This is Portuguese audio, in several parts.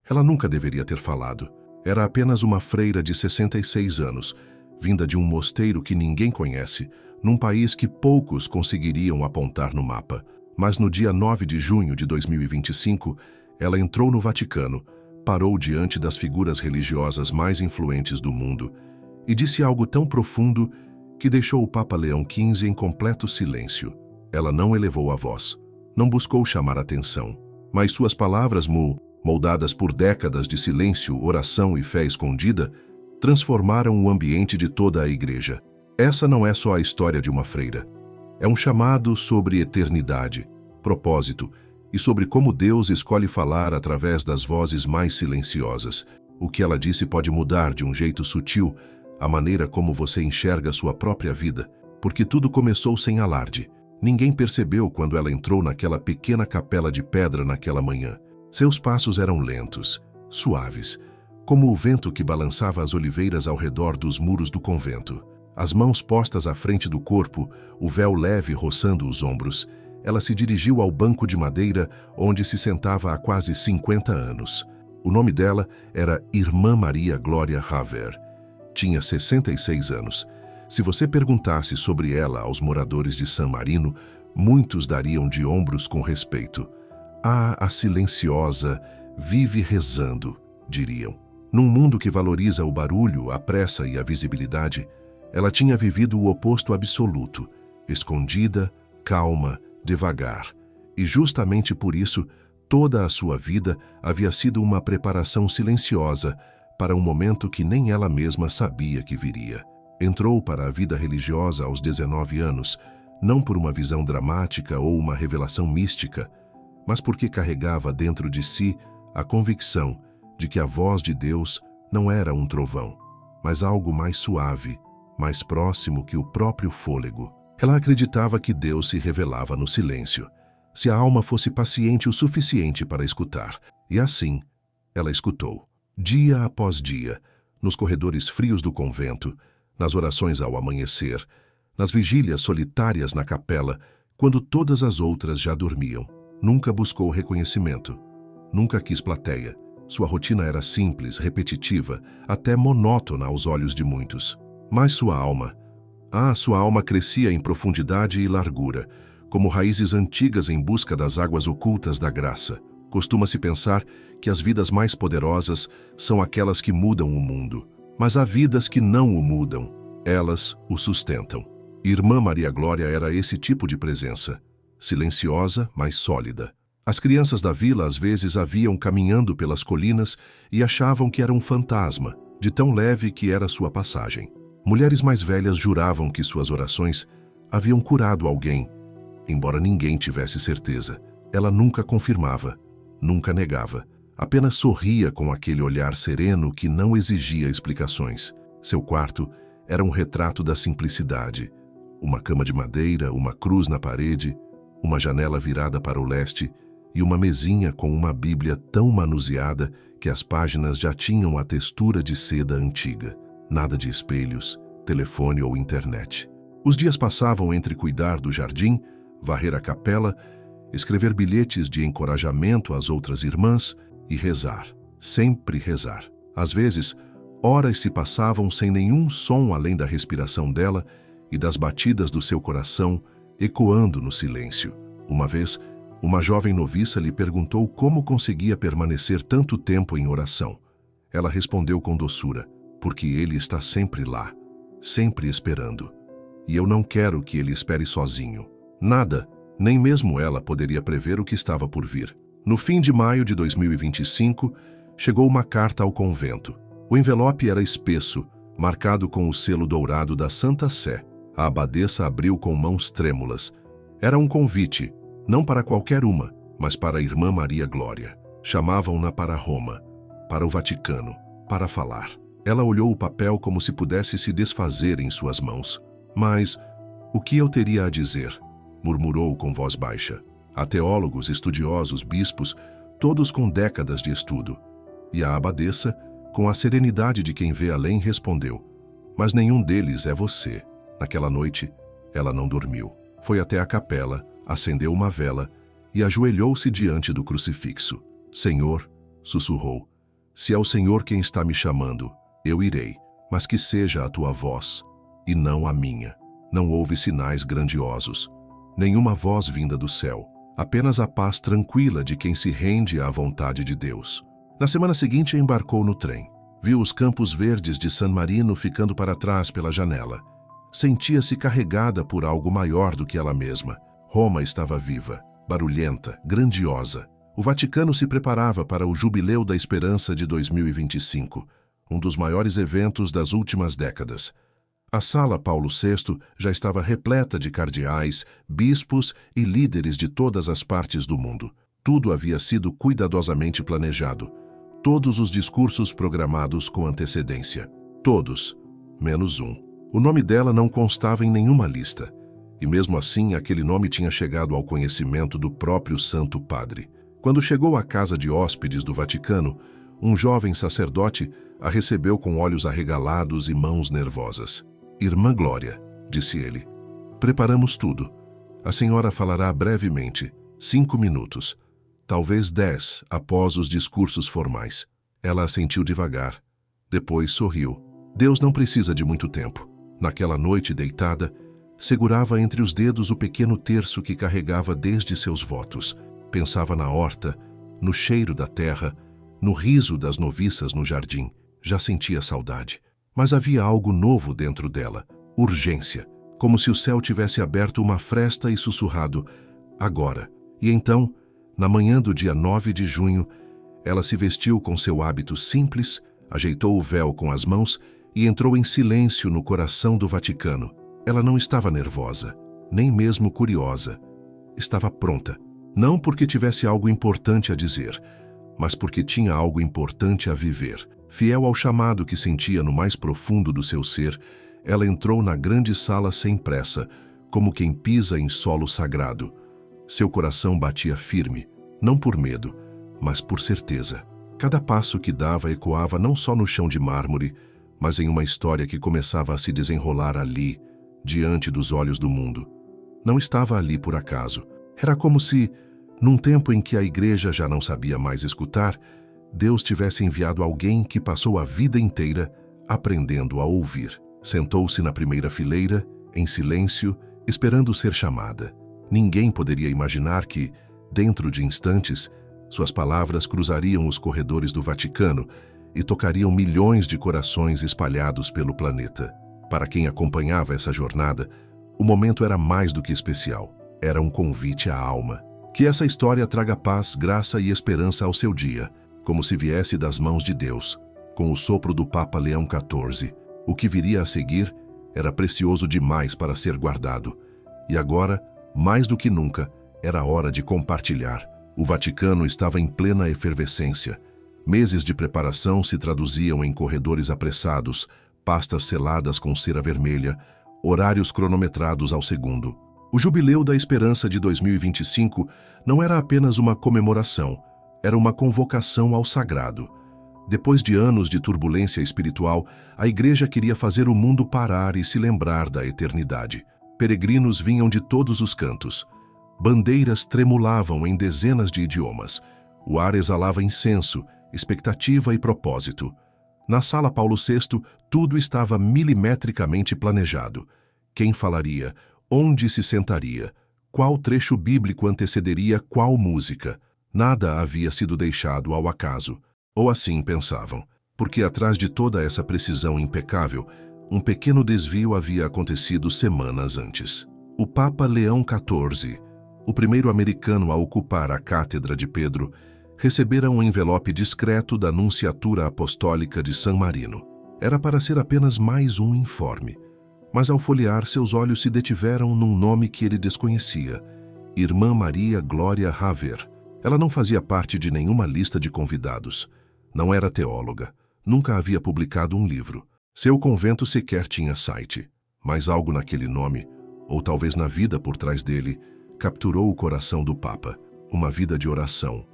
Ela nunca deveria ter falado. Era apenas uma freira de 66 anos, vinda de um mosteiro que ninguém conhece, num país que poucos conseguiriam apontar no mapa. Mas no dia 9 de junho de 2025, ela entrou no Vaticano, parou diante das figuras religiosas mais influentes do mundo e disse algo tão profundo que deixou o Papa Leão XV em completo silêncio. Ela não elevou a voz, não buscou chamar atenção, mas suas palavras, moldadas por décadas de silêncio, oração e fé escondida, transformaram o ambiente de toda a igreja. Essa não é só a história de uma freira. É um chamado sobre eternidade, propósito e sobre como Deus escolhe falar através das vozes mais silenciosas. O que ela disse pode mudar de um jeito sutil a maneira como você enxerga sua própria vida, porque tudo começou sem alarde. Ninguém percebeu quando ela entrou naquela pequena capela de pedra naquela manhã. Seus passos eram lentos, suaves, como o vento que balançava as oliveiras ao redor dos muros do convento. As mãos postas à frente do corpo, o véu leve roçando os ombros, ela se dirigiu ao banco de madeira onde se sentava há quase 50 anos. O nome dela era Irmã Maria Glória Haver. Tinha 66 anos. Se você perguntasse sobre ela aos moradores de San Marino, muitos dariam de ombros com respeito. Ah, a silenciosa, vive rezando, diriam. Num mundo que valoriza o barulho, a pressa e a visibilidade, ela tinha vivido o oposto absoluto, escondida, calma, devagar. E justamente por isso, toda a sua vida havia sido uma preparação silenciosa para um momento que nem ela mesma sabia que viria. Entrou para a vida religiosa aos 19 anos, não por uma visão dramática ou uma revelação mística, mas porque carregava dentro de si a convicção de que a voz de Deus não era um trovão, mas algo mais suave, mais próximo que o próprio fôlego. Ela acreditava que Deus se revelava no silêncio, se a alma fosse paciente o suficiente para escutar. E assim, ela escutou, dia após dia, nos corredores frios do convento, nas orações ao amanhecer, nas vigílias solitárias na capela, quando todas as outras já dormiam. Nunca buscou reconhecimento, nunca quis plateia. Sua rotina era simples, repetitiva, até monótona aos olhos de muitos. Mas sua alma crescia em profundidade e largura, como raízes antigas em busca das águas ocultas da graça. Costuma-se pensar que as vidas mais poderosas são aquelas que mudam o mundo. Mas há vidas que não o mudam, elas o sustentam. Irmã Maria Glória era esse tipo de presença, silenciosa, mas sólida. As crianças da vila às vezes a viam caminhando pelas colinas e achavam que era um fantasma, de tão leve que era sua passagem. Mulheres mais velhas juravam que suas orações haviam curado alguém, embora ninguém tivesse certeza. Ela nunca confirmava, nunca negava, apenas sorria com aquele olhar sereno que não exigia explicações. Seu quarto era um retrato da simplicidade. Uma cama de madeira, uma cruz na parede, uma janela virada para o leste e uma mesinha com uma Bíblia tão manuseada que as páginas já tinham a textura de seda antiga. Nada de espelhos, telefone ou internet. Os dias passavam entre cuidar do jardim, varrer a capela, escrever bilhetes de encorajamento às outras irmãs e rezar, sempre rezar. Às vezes, horas se passavam sem nenhum som além da respiração dela e das batidas do seu coração ecoando no silêncio. Uma vez, uma jovem noviça lhe perguntou como conseguia permanecer tanto tempo em oração. Ela respondeu com doçura: porque ele está sempre lá, sempre esperando. E eu não quero que ele espere sozinho. Nada, nem mesmo ela poderia prever o que estava por vir. No fim de maio de 2025, chegou uma carta ao convento. O envelope era espesso, marcado com o selo dourado da Santa Sé. A abadesa abriu com mãos trêmulas. Era um convite, não para qualquer uma, mas para a Irmã Maria Glória. Chamavam-na para Roma, para o Vaticano, para falar. Ela olhou o papel como se pudesse se desfazer em suas mãos. Mas, o que eu teria a dizer? Murmurou com voz baixa. Há teólogos, estudiosos, bispos, todos com décadas de estudo. E a abadesa, com a serenidade de quem vê além, respondeu: mas nenhum deles é você. Naquela noite, ela não dormiu. Foi até a capela, acendeu uma vela e ajoelhou-se diante do crucifixo. Senhor, sussurrou, Se é o Senhor quem está me chamando, eu irei, mas que seja a tua voz, e não a minha. Não houve sinais grandiosos, nenhuma voz vinda do céu, apenas a paz tranquila de quem se rende à vontade de Deus. Na semana seguinte embarcou no trem. Viu os campos verdes de San Marino ficando para trás pela janela. Sentia-se carregada por algo maior do que ela mesma. Roma estava viva, barulhenta, grandiosa. O Vaticano se preparava para o Jubileu da Esperança de 2025, um dos maiores eventos das últimas décadas. A Sala Paulo VI já estava repleta de cardeais, bispos e líderes de todas as partes do mundo. Tudo havia sido cuidadosamente planejado. Todos os discursos programados com antecedência. Todos, menos um. O nome dela não constava em nenhuma lista. E mesmo assim, aquele nome tinha chegado ao conhecimento do próprio Santo Padre. Quando chegou à casa de hóspedes do Vaticano, um jovem sacerdote a recebeu com olhos arregalados e mãos nervosas. Irmã Glória, disse ele, preparamos tudo. A senhora falará brevemente, 5 minutos. Talvez 10 após os discursos formais. Ela assentiu devagar. Depois sorriu. Deus não precisa de muito tempo. Naquela noite deitada, segurava entre os dedos o pequeno terço que carregava desde seus votos. Pensava na horta, no cheiro da terra, no riso das noviças no jardim. Já sentia saudade. Mas havia algo novo dentro dela. Urgência. Como se o céu tivesse aberto uma fresta e sussurrado, agora. E então, na manhã do dia 9 de junho, ela se vestiu com seu hábito simples, ajeitou o véu com as mãos e entrou em silêncio no coração do Vaticano. Ela não estava nervosa, nem mesmo curiosa. Estava pronta, não porque tivesse algo importante a dizer, mas porque tinha algo importante a viver. Fiel ao chamado que sentia no mais profundo do seu ser, ela entrou na grande sala sem pressa, como quem pisa em solo sagrado. Seu coração batia firme, não por medo, mas por certeza. Cada passo que dava ecoava não só no chão de mármore, mas em uma história que começava a se desenrolar ali, diante dos olhos do mundo. Não estava ali por acaso. Era como se, num tempo em que a igreja já não sabia mais escutar, Deus tivesse enviado alguém que passou a vida inteira aprendendo a ouvir. Sentou-se na primeira fileira, em silêncio, esperando ser chamada. Ninguém poderia imaginar que, dentro de instantes, suas palavras cruzariam os corredores do Vaticano e tocariam milhões de corações espalhados pelo planeta. Para quem acompanhava essa jornada, o momento era mais do que especial. Era um convite à alma. Que essa história traga paz, graça e esperança ao seu dia, como se viesse das mãos de Deus, com o sopro do Papa Leão XIV. O que viria a seguir era precioso demais para ser guardado. E agora, mais do que nunca, era hora de compartilhar. O Vaticano estava em plena efervescência. Meses de preparação se traduziam em corredores apressados, pastas seladas com cera vermelha, horários cronometrados ao segundo. O Jubileu da Esperança de 2025 não era apenas uma comemoração, era uma convocação ao sagrado. Depois de anos de turbulência espiritual, a igreja queria fazer o mundo parar e se lembrar da eternidade. Peregrinos vinham de todos os cantos. Bandeiras tremulavam em dezenas de idiomas. O ar exalava incenso, expectativa e propósito. Na Sala Paulo VI, tudo estava milimetricamente planejado. Quem falaria? Onde se sentaria? Qual trecho bíblico antecederia qual música? Nada havia sido deixado ao acaso. Ou assim pensavam, porque atrás de toda essa precisão impecável, um pequeno desvio havia acontecido semanas antes. O Papa Leão XIV, o primeiro americano a ocupar a cátedra de Pedro, recebera um envelope discreto da Nunciatura Apostólica de San Marino. Era para ser apenas mais um informe, mas ao folhear seus olhos se detiveram num nome que ele desconhecia, Irmã Maria Glória Haver. Ela não fazia parte de nenhuma lista de convidados. Não era teóloga. Nunca havia publicado um livro. Seu convento sequer tinha site. Mas algo naquele nome, ou talvez na vida por trás dele, capturou o coração do Papa. Uma vida de oração.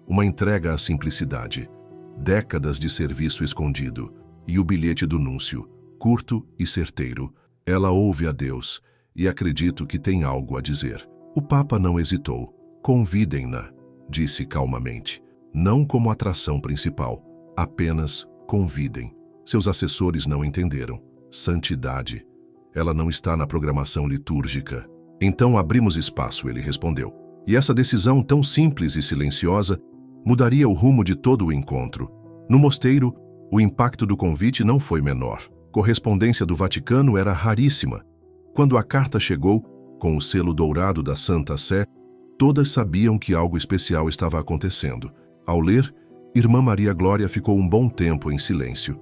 Uma entrega à simplicidade. Décadas de serviço escondido. E o bilhete do núncio, curto e certeiro. Ela ouve a Deus e acredito que tem algo a dizer. O Papa não hesitou. Convidem-na, disse calmamente. Não como atração principal, Apenas convidem. Seus assessores não entenderam. Santidade. Ela não está na programação litúrgica. Então abrimos espaço, ele respondeu. E essa decisão tão simples e silenciosa mudaria o rumo de todo o encontro. No mosteiro, o impacto do convite não foi menor. Correspondência do Vaticano era raríssima. Quando a carta chegou, com o selo dourado da Santa Sé, todas sabiam que algo especial estava acontecendo. Ao ler, Irmã Maria Glória ficou um bom tempo em silêncio.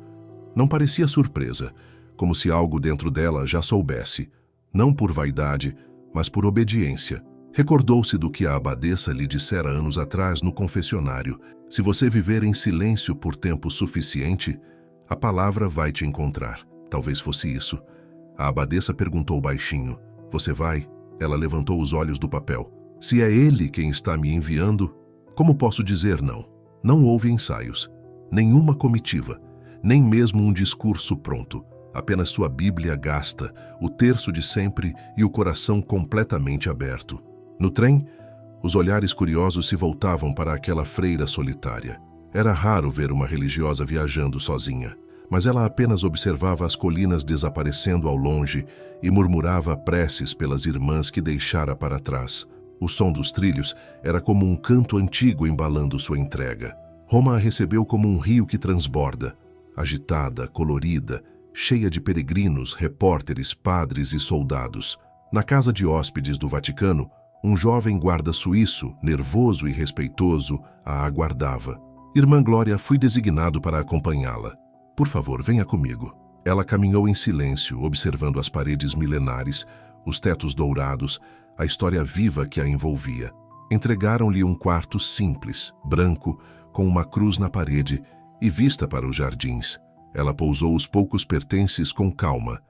Não parecia surpresa, como se algo dentro dela já soubesse, não por vaidade, mas por obediência. Recordou-se do que a abadesa lhe dissera anos atrás no confessionário. Se você viver em silêncio por tempo suficiente, a palavra vai te encontrar. Talvez fosse isso. A abadesa perguntou baixinho. Você vai? Ela levantou os olhos do papel. Se é ele quem está me enviando, como posso dizer não? Não houve ensaios, nenhuma comitiva, nem mesmo um discurso pronto. Apenas sua Bíblia gasta, o terço de sempre e o coração completamente aberto. No trem, os olhares curiosos se voltavam para aquela freira solitária. Era raro ver uma religiosa viajando sozinha, mas ela apenas observava as colinas desaparecendo ao longe e murmurava preces pelas irmãs que deixara para trás. O som dos trilhos era como um canto antigo embalando sua entrega. Roma a recebeu como um rio que transborda, agitada, colorida, cheia de peregrinos, repórteres, padres e soldados. Na casa de hóspedes do Vaticano, um jovem guarda suíço, nervoso e respeitoso, a aguardava. Irmã Glória, fui designado para acompanhá-la. Por favor, venha comigo. Ela caminhou em silêncio, observando as paredes milenares, os tetos dourados, a história viva que a envolvia. Entregaram-lhe um quarto simples, branco, com uma cruz na parede e vista para os jardins. Ela pousou os poucos pertences com calma,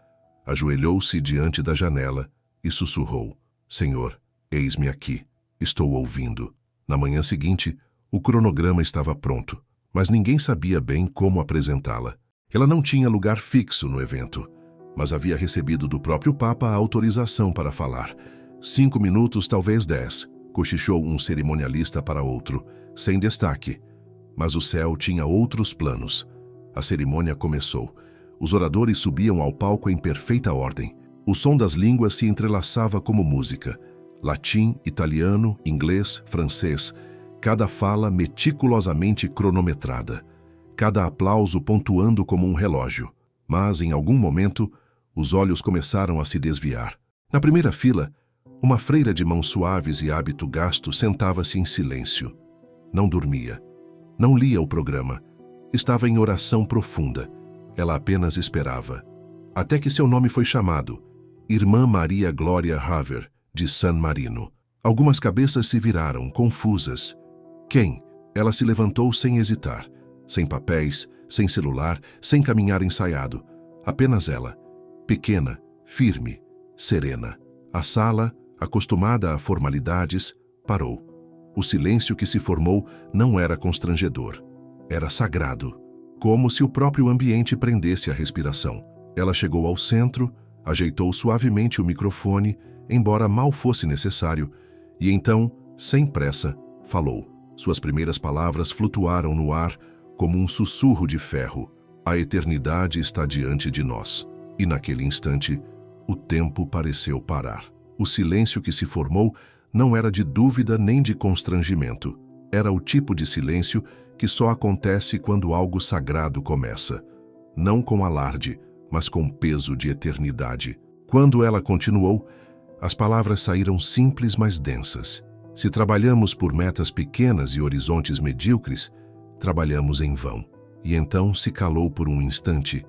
ajoelhou-se diante da janela e sussurrou: Senhor, eis-me aqui, estou ouvindo. Na manhã seguinte, o cronograma estava pronto, mas ninguém sabia bem como apresentá-la. Ela não tinha lugar fixo no evento, mas havia recebido do próprio Papa a autorização para falar. 5 minutos, talvez 10, cochichou um cerimonialista para outro, sem destaque. Mas o céu tinha outros planos. A cerimônia começou. Os oradores subiam ao palco em perfeita ordem. O som das línguas se entrelaçava como música. Latim, italiano, inglês, francês. Cada fala meticulosamente cronometrada. Cada aplauso pontuando como um relógio. Mas, em algum momento, os olhos começaram a se desviar. Na primeira fila, uma freira de mãos suaves e hábito gasto sentava-se em silêncio. Não dormia. Não lia o programa. Estava em oração profunda. Ela apenas esperava. Até que seu nome foi chamado. Irmã Maria Glória Haver, de San Marino. Algumas cabeças se viraram, confusas. Quem? Ela se levantou sem hesitar. Sem papéis, sem celular, sem caminhar ensaiado. Apenas ela. Pequena, firme, serena. A sala, acostumada a formalidades, parou. O silêncio que se formou não era constrangedor. Era sagrado, como se o próprio ambiente prendesse a respiração. Ela chegou ao centro, ajeitou suavemente o microfone, embora mal fosse necessário, e então, sem pressa, falou. Suas primeiras palavras flutuaram no ar como um sussurro de ferro. A eternidade está diante de nós. E naquele instante, o tempo pareceu parar. O silêncio que se formou não era de dúvida nem de constrangimento. Era o tipo de silêncio que só acontece quando algo sagrado começa. Não com alarde, mas com peso de eternidade. Quando ela continuou, as palavras saíram simples, mas densas. Se trabalhamos por metas pequenas e horizontes medíocres, trabalhamos em vão. E então se calou por um instante,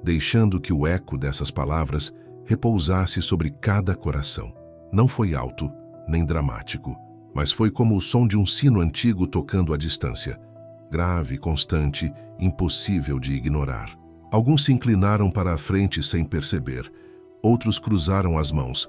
deixando que o eco dessas palavras repousasse sobre cada coração. Não foi alto, nem dramático, mas foi como o som de um sino antigo tocando à distância. Grave, constante, impossível de ignorar. Alguns se inclinaram para a frente sem perceber. Outros cruzaram as mãos,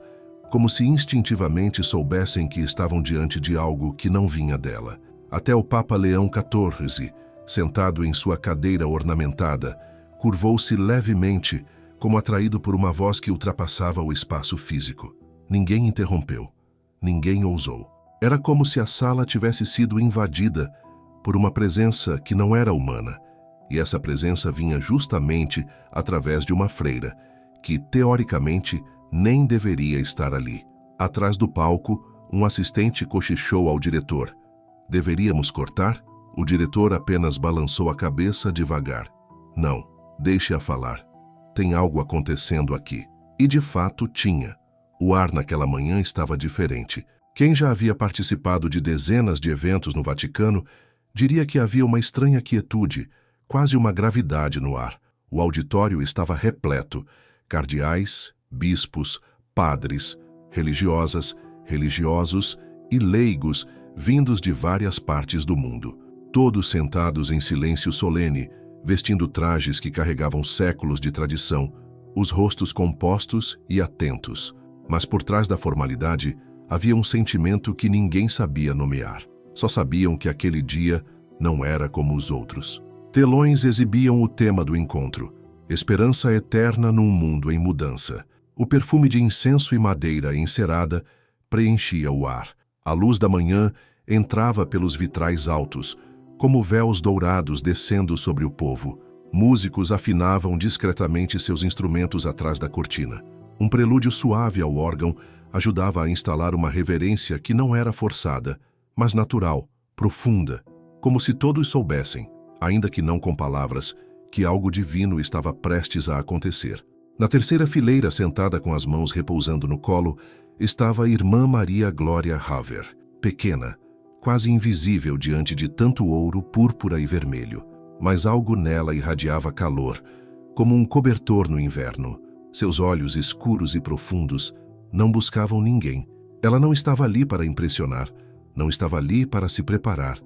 como se instintivamente soubessem que estavam diante de algo que não vinha dela. Até o Papa Leão XIV, sentado em sua cadeira ornamentada, curvou-se levemente, como atraído por uma voz que ultrapassava o espaço físico. Ninguém interrompeu. Ninguém ousou. Era como se a sala tivesse sido invadida por uma presença que não era humana. e essa presença vinha justamente através de uma freira, que, teoricamente, nem deveria estar ali. Atrás do palco, um assistente cochichou ao diretor. Deveríamos cortar? O diretor apenas balançou a cabeça devagar. Não, deixe-a falar. Tem algo acontecendo aqui. E de fato tinha. O ar naquela manhã estava diferente. Quem já havia participado de dezenas de eventos no Vaticano diria que havia uma estranha quietude, quase uma gravidade no ar. O auditório estava repleto. Cardeais, bispos, padres, religiosas, religiosos e leigos vindos de várias partes do mundo. Todos sentados em silêncio solene, vestindo trajes que carregavam séculos de tradição, os rostos compostos e atentos. Mas por trás da formalidade havia um sentimento que ninguém sabia nomear. Só sabiam que aquele dia não era como os outros. Telões exibiam o tema do encontro: esperança eterna num mundo em mudança. O perfume de incenso e madeira encerada preenchia o ar. A luz da manhã entrava pelos vitrais altos, como véus dourados descendo sobre o povo. Músicos afinavam discretamente seus instrumentos atrás da cortina. Um prelúdio suave ao órgão ajudava a instalar uma reverência que não era forçada, mas natural, profunda, como se todos soubessem, ainda que não com palavras, que algo divino estava prestes a acontecer. Na terceira fileira, sentada com as mãos repousando no colo, estava a irmã Maria Glória Haver, pequena, quase invisível diante de tanto ouro, púrpura e vermelho. Mas algo nela irradiava calor, como um cobertor no inverno. Seus olhos escuros e profundos não buscavam ninguém. Ela não estava ali para impressionar, não estava ali para se preparar.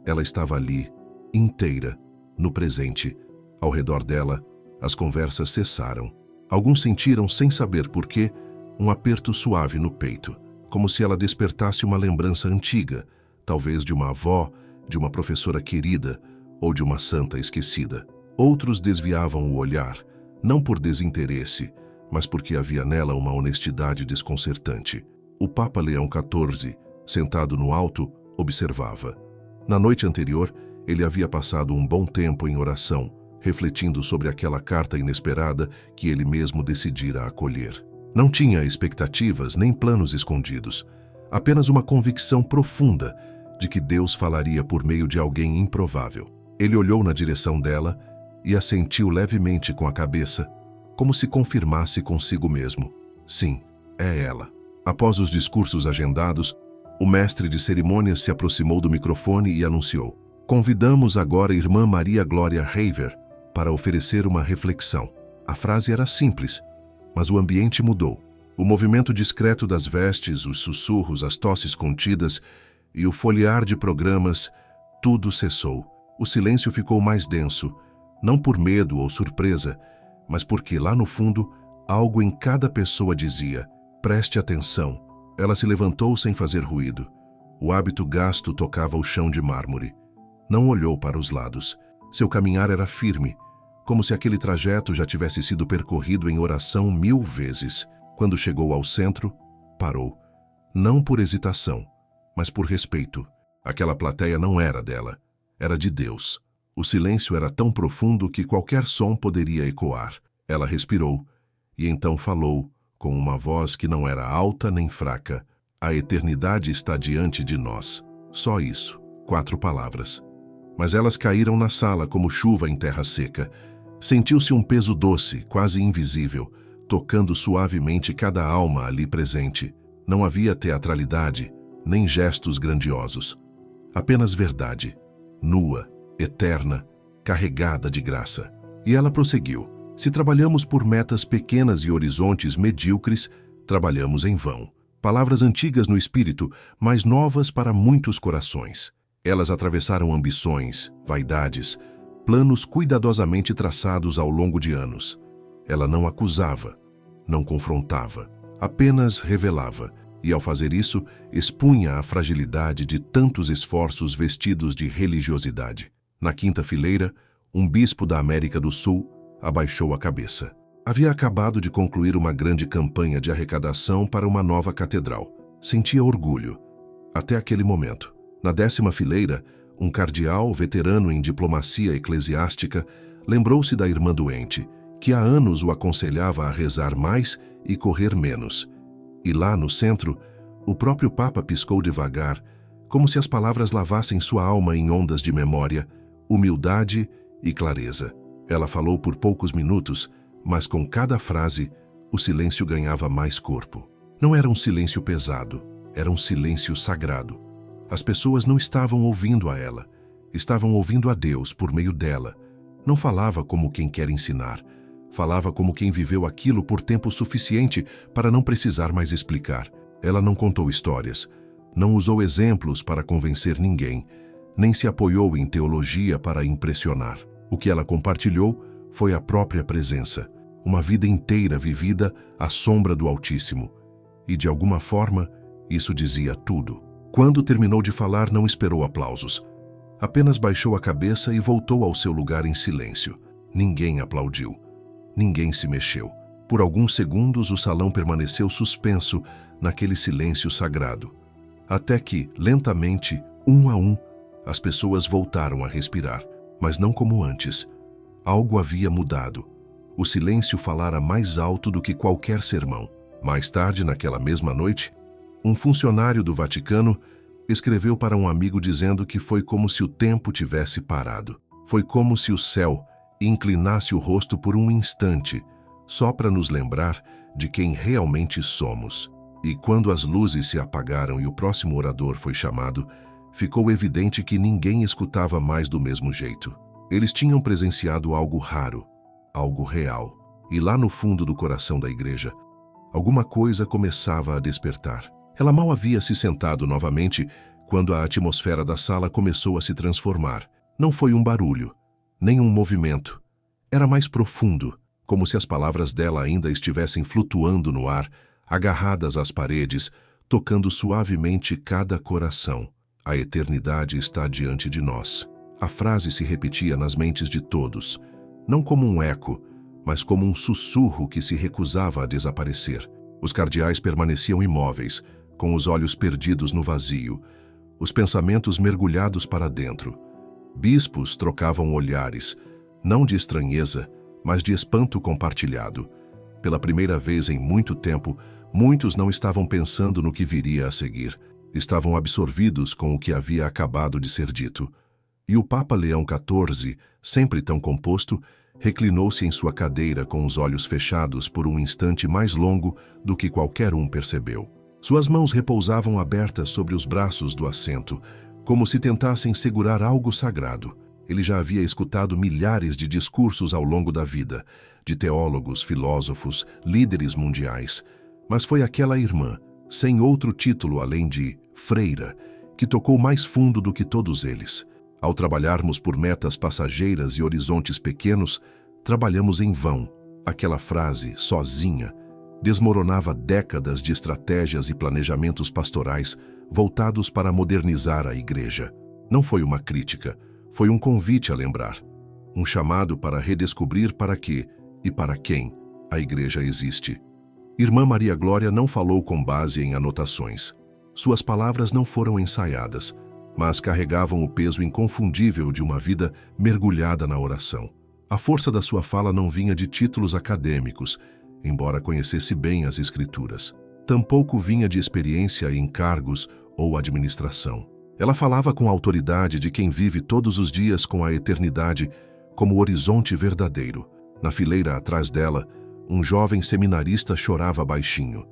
Ela estava ali, inteira, no presente. Ao redor dela, as conversas cessaram. Alguns sentiram, sem saber porquê, um aperto suave no peito, como se ela despertasse uma lembrança antiga, talvez de uma avó, de uma professora querida ou de uma santa esquecida. Outros desviavam o olhar, não por desinteresse, mas porque havia nela uma honestidade desconcertante. O Papa Leão XIV, sentado no alto, observava. Na noite anterior, ele havia passado um bom tempo em oração, refletindo sobre aquela carta inesperada que ele mesmo decidira acolher. Não tinha expectativas nem planos escondidos, apenas uma convicção profunda de que Deus falaria por meio de alguém improvável. Ele olhou na direção dela e assentiu levemente com a cabeça, como se confirmasse consigo mesmo. Sim, é ela. Após os discursos agendados, o mestre de cerimônias se aproximou do microfone e anunciou: "Convidamos agora a irmã Maria Glória Haver para oferecer uma reflexão." A frase era simples, mas o ambiente mudou. O movimento discreto das vestes, os sussurros, as tosses contidas e o folhear de programas, tudo cessou. O silêncio ficou mais denso, não por medo ou surpresa, mas porque, lá no fundo, algo em cada pessoa dizia: preste atenção. Ela se levantou sem fazer ruído. O hábito gasto tocava o chão de mármore. Não olhou para os lados. Seu caminhar era firme, como se aquele trajeto já tivesse sido percorrido em oração 1000 vezes. Quando chegou ao centro, parou. Não por hesitação, mas por respeito. Aquela plateia não era dela, era de Deus. O silêncio era tão profundo que qualquer som poderia ecoar. Ela respirou e então falou, com uma voz que não era alta nem fraca: "A eternidade está diante de nós." Só isso, 4 palavras. Mas elas caíram na sala como chuva em terra seca. Sentiu-se um peso doce, quase invisível, tocando suavemente cada alma ali presente. Não havia teatralidade, nem gestos grandiosos. Apenas verdade, nua, eterna, carregada de graça. E ela prosseguiu: "Se trabalhamos por metas pequenas e horizontes medíocres, trabalhamos em vão." Palavras antigas no espírito, mas novas para muitos corações. Elas atravessaram ambições, vaidades, planos cuidadosamente traçados ao longo de anos. Ela não acusava, não confrontava, apenas revelava, e ao fazer isso, expunha a fragilidade de tantos esforços vestidos de religiosidade. Na quinta fileira, um bispo da América do Sul abaixou a cabeça. Havia acabado de concluir uma grande campanha de arrecadação para uma nova catedral. Sentia orgulho. Até aquele momento. Na 10ª fileira, um cardeal veterano em diplomacia eclesiástica, lembrou-se da irmã doente, que há anos o aconselhava a rezar mais e correr menos. E lá no centro, o próprio Papa piscou devagar, como se as palavras lavassem sua alma em ondas de memória, humildade e clareza. Ela falou por poucos minutos, mas com cada frase, o silêncio ganhava mais corpo. Não era um silêncio pesado, era um silêncio sagrado. As pessoas não estavam ouvindo a ela, estavam ouvindo a Deus por meio dela. Não falava como quem quer ensinar, falava como quem viveu aquilo por tempo suficiente para não precisar mais explicar. Ela não contou histórias, não usou exemplos para convencer ninguém, nem se apoiou em teologia para impressionar. O que ela compartilhou foi a própria presença, uma vida inteira vivida à sombra do Altíssimo. E, de alguma forma, isso dizia tudo. Quando terminou de falar, não esperou aplausos. Apenas baixou a cabeça e voltou ao seu lugar em silêncio. Ninguém aplaudiu. Ninguém se mexeu. Por alguns segundos, o salão permaneceu suspenso naquele silêncio sagrado. Até que, lentamente, um a um, as pessoas voltaram a respirar. Mas não como antes. Algo havia mudado. O silêncio falara mais alto do que qualquer sermão. Mais tarde, naquela mesma noite, um funcionário do Vaticano escreveu para um amigo dizendo que foi como se o tempo tivesse parado. Foi como se o céu inclinasse o rosto por um instante, só para nos lembrar de quem realmente somos. E quando as luzes se apagaram e o próximo orador foi chamado, ficou evidente que ninguém escutava mais do mesmo jeito. Eles tinham presenciado algo raro, algo real. E lá no fundo do coração da igreja, alguma coisa começava a despertar. Ela mal havia se sentado novamente quando a atmosfera da sala começou a se transformar. Não foi um barulho, nem um movimento. Era mais profundo, como se as palavras dela ainda estivessem flutuando no ar, agarradas às paredes, tocando suavemente cada coração. A eternidade está diante de nós. A frase se repetia nas mentes de todos, não como um eco, mas como um sussurro que se recusava a desaparecer. Os cardeais permaneciam imóveis, com os olhos perdidos no vazio, os pensamentos mergulhados para dentro. Bispos trocavam olhares, não de estranheza, mas de espanto compartilhado. Pela primeira vez em muito tempo, muitos não estavam pensando no que viria a seguir. Estavam absorvidos com o que havia acabado de ser dito. E o Papa Leão XIV, sempre tão composto, reclinou-se em sua cadeira com os olhos fechados por um instante mais longo do que qualquer um percebeu. Suas mãos repousavam abertas sobre os braços do assento, como se tentassem segurar algo sagrado. Ele já havia escutado milhares de discursos ao longo da vida, de teólogos, filósofos, líderes mundiais. Mas foi aquela irmã, sem outro título além de freira, que tocou mais fundo do que todos eles. Ao trabalharmos por metas passageiras e horizontes pequenos, trabalhamos em vão. Aquela frase, sozinha, desmoronava décadas de estratégias e planejamentos pastorais voltados para modernizar a igreja. Não foi uma crítica, foi um convite a lembrar. Um chamado para redescobrir para que e para quem a igreja existe. Irmã Maria Glória não falou com base em anotações. Suas palavras não foram ensaiadas, mas carregavam o peso inconfundível de uma vida mergulhada na oração. A força da sua fala não vinha de títulos acadêmicos, embora conhecesse bem as Escrituras. Tampouco vinha de experiência em cargos ou administração. Ela falava com a autoridade de quem vive todos os dias com a eternidade como horizonte verdadeiro. Na fileira atrás dela, um jovem seminarista chorava baixinho.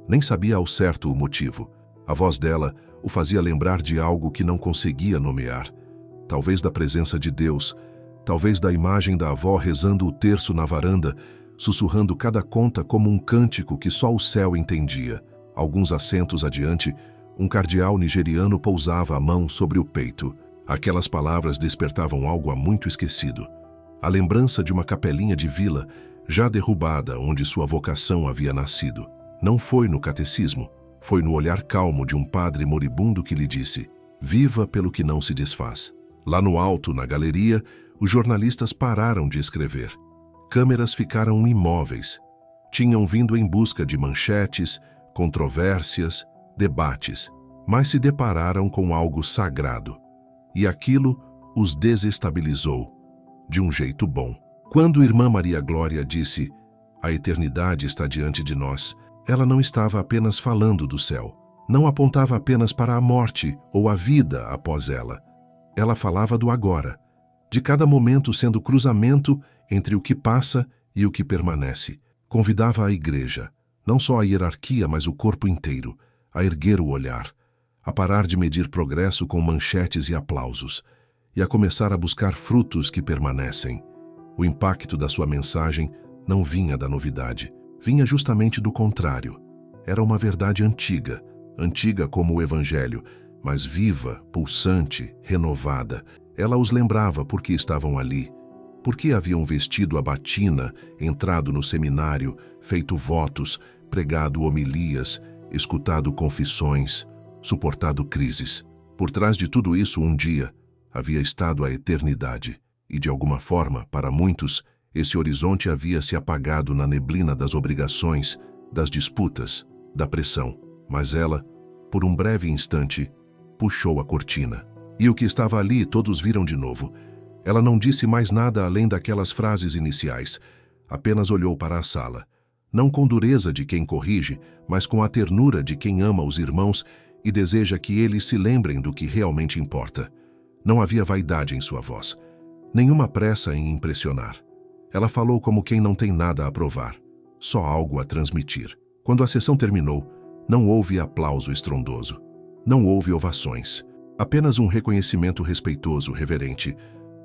Nem sabia ao certo o motivo. A voz dela o fazia lembrar de algo que não conseguia nomear. Talvez da presença de Deus, talvez da imagem da avó rezando o terço na varanda, sussurrando cada conta como um cântico que só o céu entendia. Alguns assentos adiante, um cardeal nigeriano pousava a mão sobre o peito. Aquelas palavras despertavam algo há muito esquecido. A lembrança de uma capelinha de vila, já derrubada onde sua vocação havia nascido. Não foi no catecismo, foi no olhar calmo de um padre moribundo que lhe disse: "Viva pelo que não se desfaz." Lá no alto, na galeria, os jornalistas pararam de escrever. Câmeras ficaram imóveis. Tinham vindo em busca de manchetes, controvérsias, debates, mas se depararam com algo sagrado. e aquilo os desestabilizou, de um jeito bom. Quando Irmã Maria Glória disse: "A eternidade está diante de nós", ela não estava apenas falando do céu. Não apontava apenas para a morte ou a vida após ela. Ela falava do agora, de cada momento sendo cruzamento entre o que passa e o que permanece. Convidava a igreja, não só a hierarquia, mas o corpo inteiro, a erguer o olhar, a parar de medir progresso com manchetes e aplausos, e a começar a buscar frutos que permanecem. O impacto da sua mensagem não vinha da novidade, vinha justamente do contrário. Era uma verdade antiga, antiga como o Evangelho, mas viva, pulsante, renovada. Ela os lembrava por que estavam ali, por que haviam vestido a batina, entrado no seminário, feito votos, pregado homilias, escutado confissões, suportado crises. Por trás de tudo isso, um dia, havia estado a eternidade. E, de alguma forma, para muitos, esse horizonte havia se apagado na neblina das obrigações, das disputas, da pressão. Mas ela, por um breve instante, puxou a cortina. E o que estava ali todos viram de novo. Ela não disse mais nada além daquelas frases iniciais. Apenas olhou para a sala. Não com dureza de quem corrige, mas com a ternura de quem ama os irmãos e deseja que eles se lembrem do que realmente importa. Não havia vaidade em sua voz, nenhuma pressa em impressionar. Ela falou como quem não tem nada a provar, só algo a transmitir. Quando a sessão terminou, não houve aplauso estrondoso. Não houve ovações. Apenas um reconhecimento respeitoso, reverente,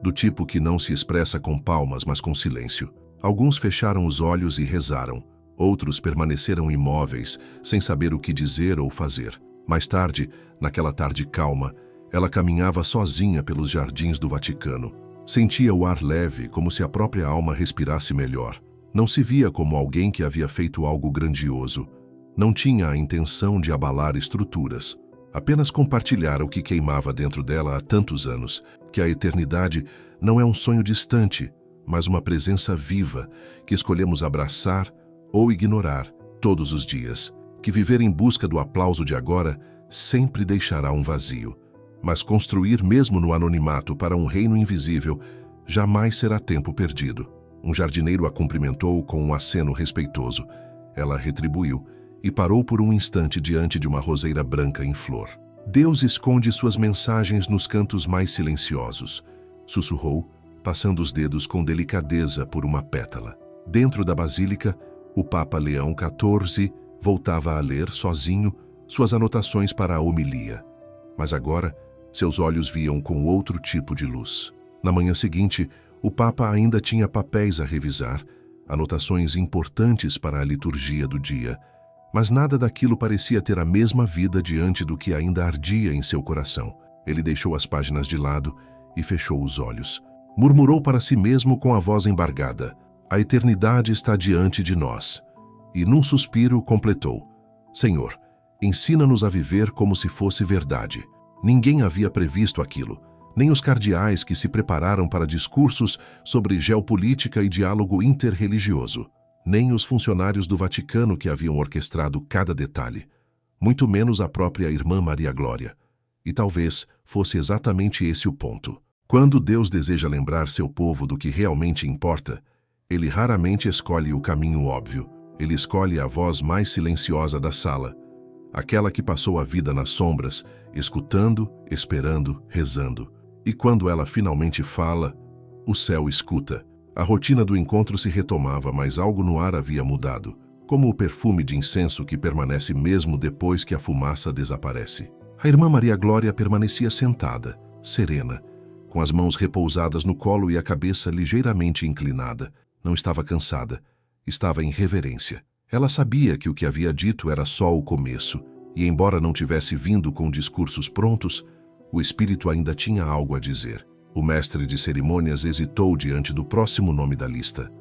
do tipo que não se expressa com palmas, mas com silêncio. Alguns fecharam os olhos e rezaram. Outros permaneceram imóveis, sem saber o que dizer ou fazer. Mais tarde, naquela tarde calma, ela caminhava sozinha pelos jardins do Vaticano. Sentia o ar leve, como se a própria alma respirasse melhor. Não se via como alguém que havia feito algo grandioso. Não tinha a intenção de abalar estruturas. Apenas compartilhar o que queimava dentro dela há tantos anos, que a eternidade não é um sonho distante, mas uma presença viva que escolhemos abraçar ou ignorar todos os dias. Que viver em busca do aplauso de agora sempre deixará um vazio. Mas construir mesmo no anonimato para um reino invisível jamais será tempo perdido. Um jardineiro a cumprimentou com um aceno respeitoso. Ela retribuiu e parou por um instante diante de uma roseira branca em flor. Deus esconde suas mensagens nos cantos mais silenciosos, sussurrou, passando os dedos com delicadeza por uma pétala. Dentro da basílica, o Papa Leão XIV voltava a ler, sozinho, suas anotações para a homilia. Mas agora, seus olhos viam com outro tipo de luz. Na manhã seguinte, o Papa ainda tinha papéis a revisar, anotações importantes para a liturgia do dia, mas nada daquilo parecia ter a mesma vida diante do que ainda ardia em seu coração. Ele deixou as páginas de lado e fechou os olhos. Murmurou para si mesmo com a voz embargada: "A eternidade está diante de nós." E num suspiro completou: "Senhor, ensina-nos a viver como se fosse verdade." Ninguém havia previsto aquilo, nem os cardeais que se prepararam para discursos sobre geopolítica e diálogo interreligioso, nem os funcionários do Vaticano que haviam orquestrado cada detalhe, muito menos a própria Irmã Maria Glória. E talvez fosse exatamente esse o ponto. Quando Deus deseja lembrar seu povo do que realmente importa, ele raramente escolhe o caminho óbvio. Ele escolhe a voz mais silenciosa da sala, aquela que passou a vida nas sombras, escutando, esperando, rezando. E quando ela finalmente fala, o céu escuta. A rotina do encontro se retomava, mas algo no ar havia mudado, como o perfume de incenso que permanece mesmo depois que a fumaça desaparece. A Irmã Maria Glória permanecia sentada, serena, com as mãos repousadas no colo e a cabeça ligeiramente inclinada. Não estava cansada, estava em reverência. Ela sabia que o que havia dito era só o começo, e embora não tivesse vindo com discursos prontos, o espírito ainda tinha algo a dizer. O mestre de cerimônias hesitou diante do próximo nome da lista.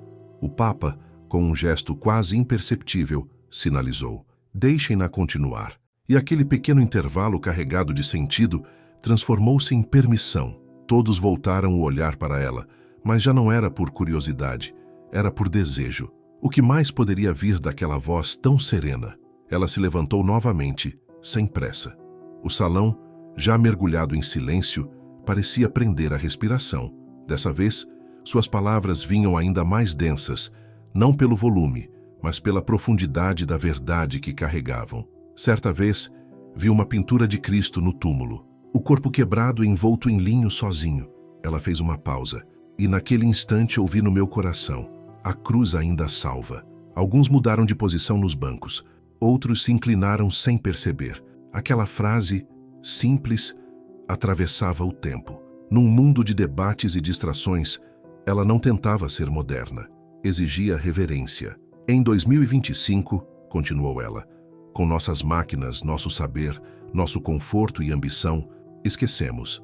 O Papa, com um gesto quase imperceptível, sinalizou: "Deixem-na continuar." E aquele pequeno intervalo carregado de sentido transformou-se em permissão. Todos voltaram o olhar para ela, mas já não era por curiosidade, era por desejo. O que mais poderia vir daquela voz tão serena? Ela se levantou novamente, sem pressa. O salão, já mergulhado em silêncio, parecia prender a respiração. Dessa vez, suas palavras vinham ainda mais densas, não pelo volume, mas pela profundidade da verdade que carregavam. Certa vez, vi uma pintura de Cristo no túmulo, o corpo quebrado envolto em linho sozinho. Ela fez uma pausa, e naquele instante ouvi no meu coração: a cruz ainda salva. Alguns mudaram de posição nos bancos, outros se inclinaram sem perceber. Aquela frase, simples, atravessava o tempo. Num mundo de debates e distrações, ela não tentava ser moderna, exigia reverência. Em 2025, continuou ela, com nossas máquinas, nosso saber, nosso conforto e ambição, esquecemos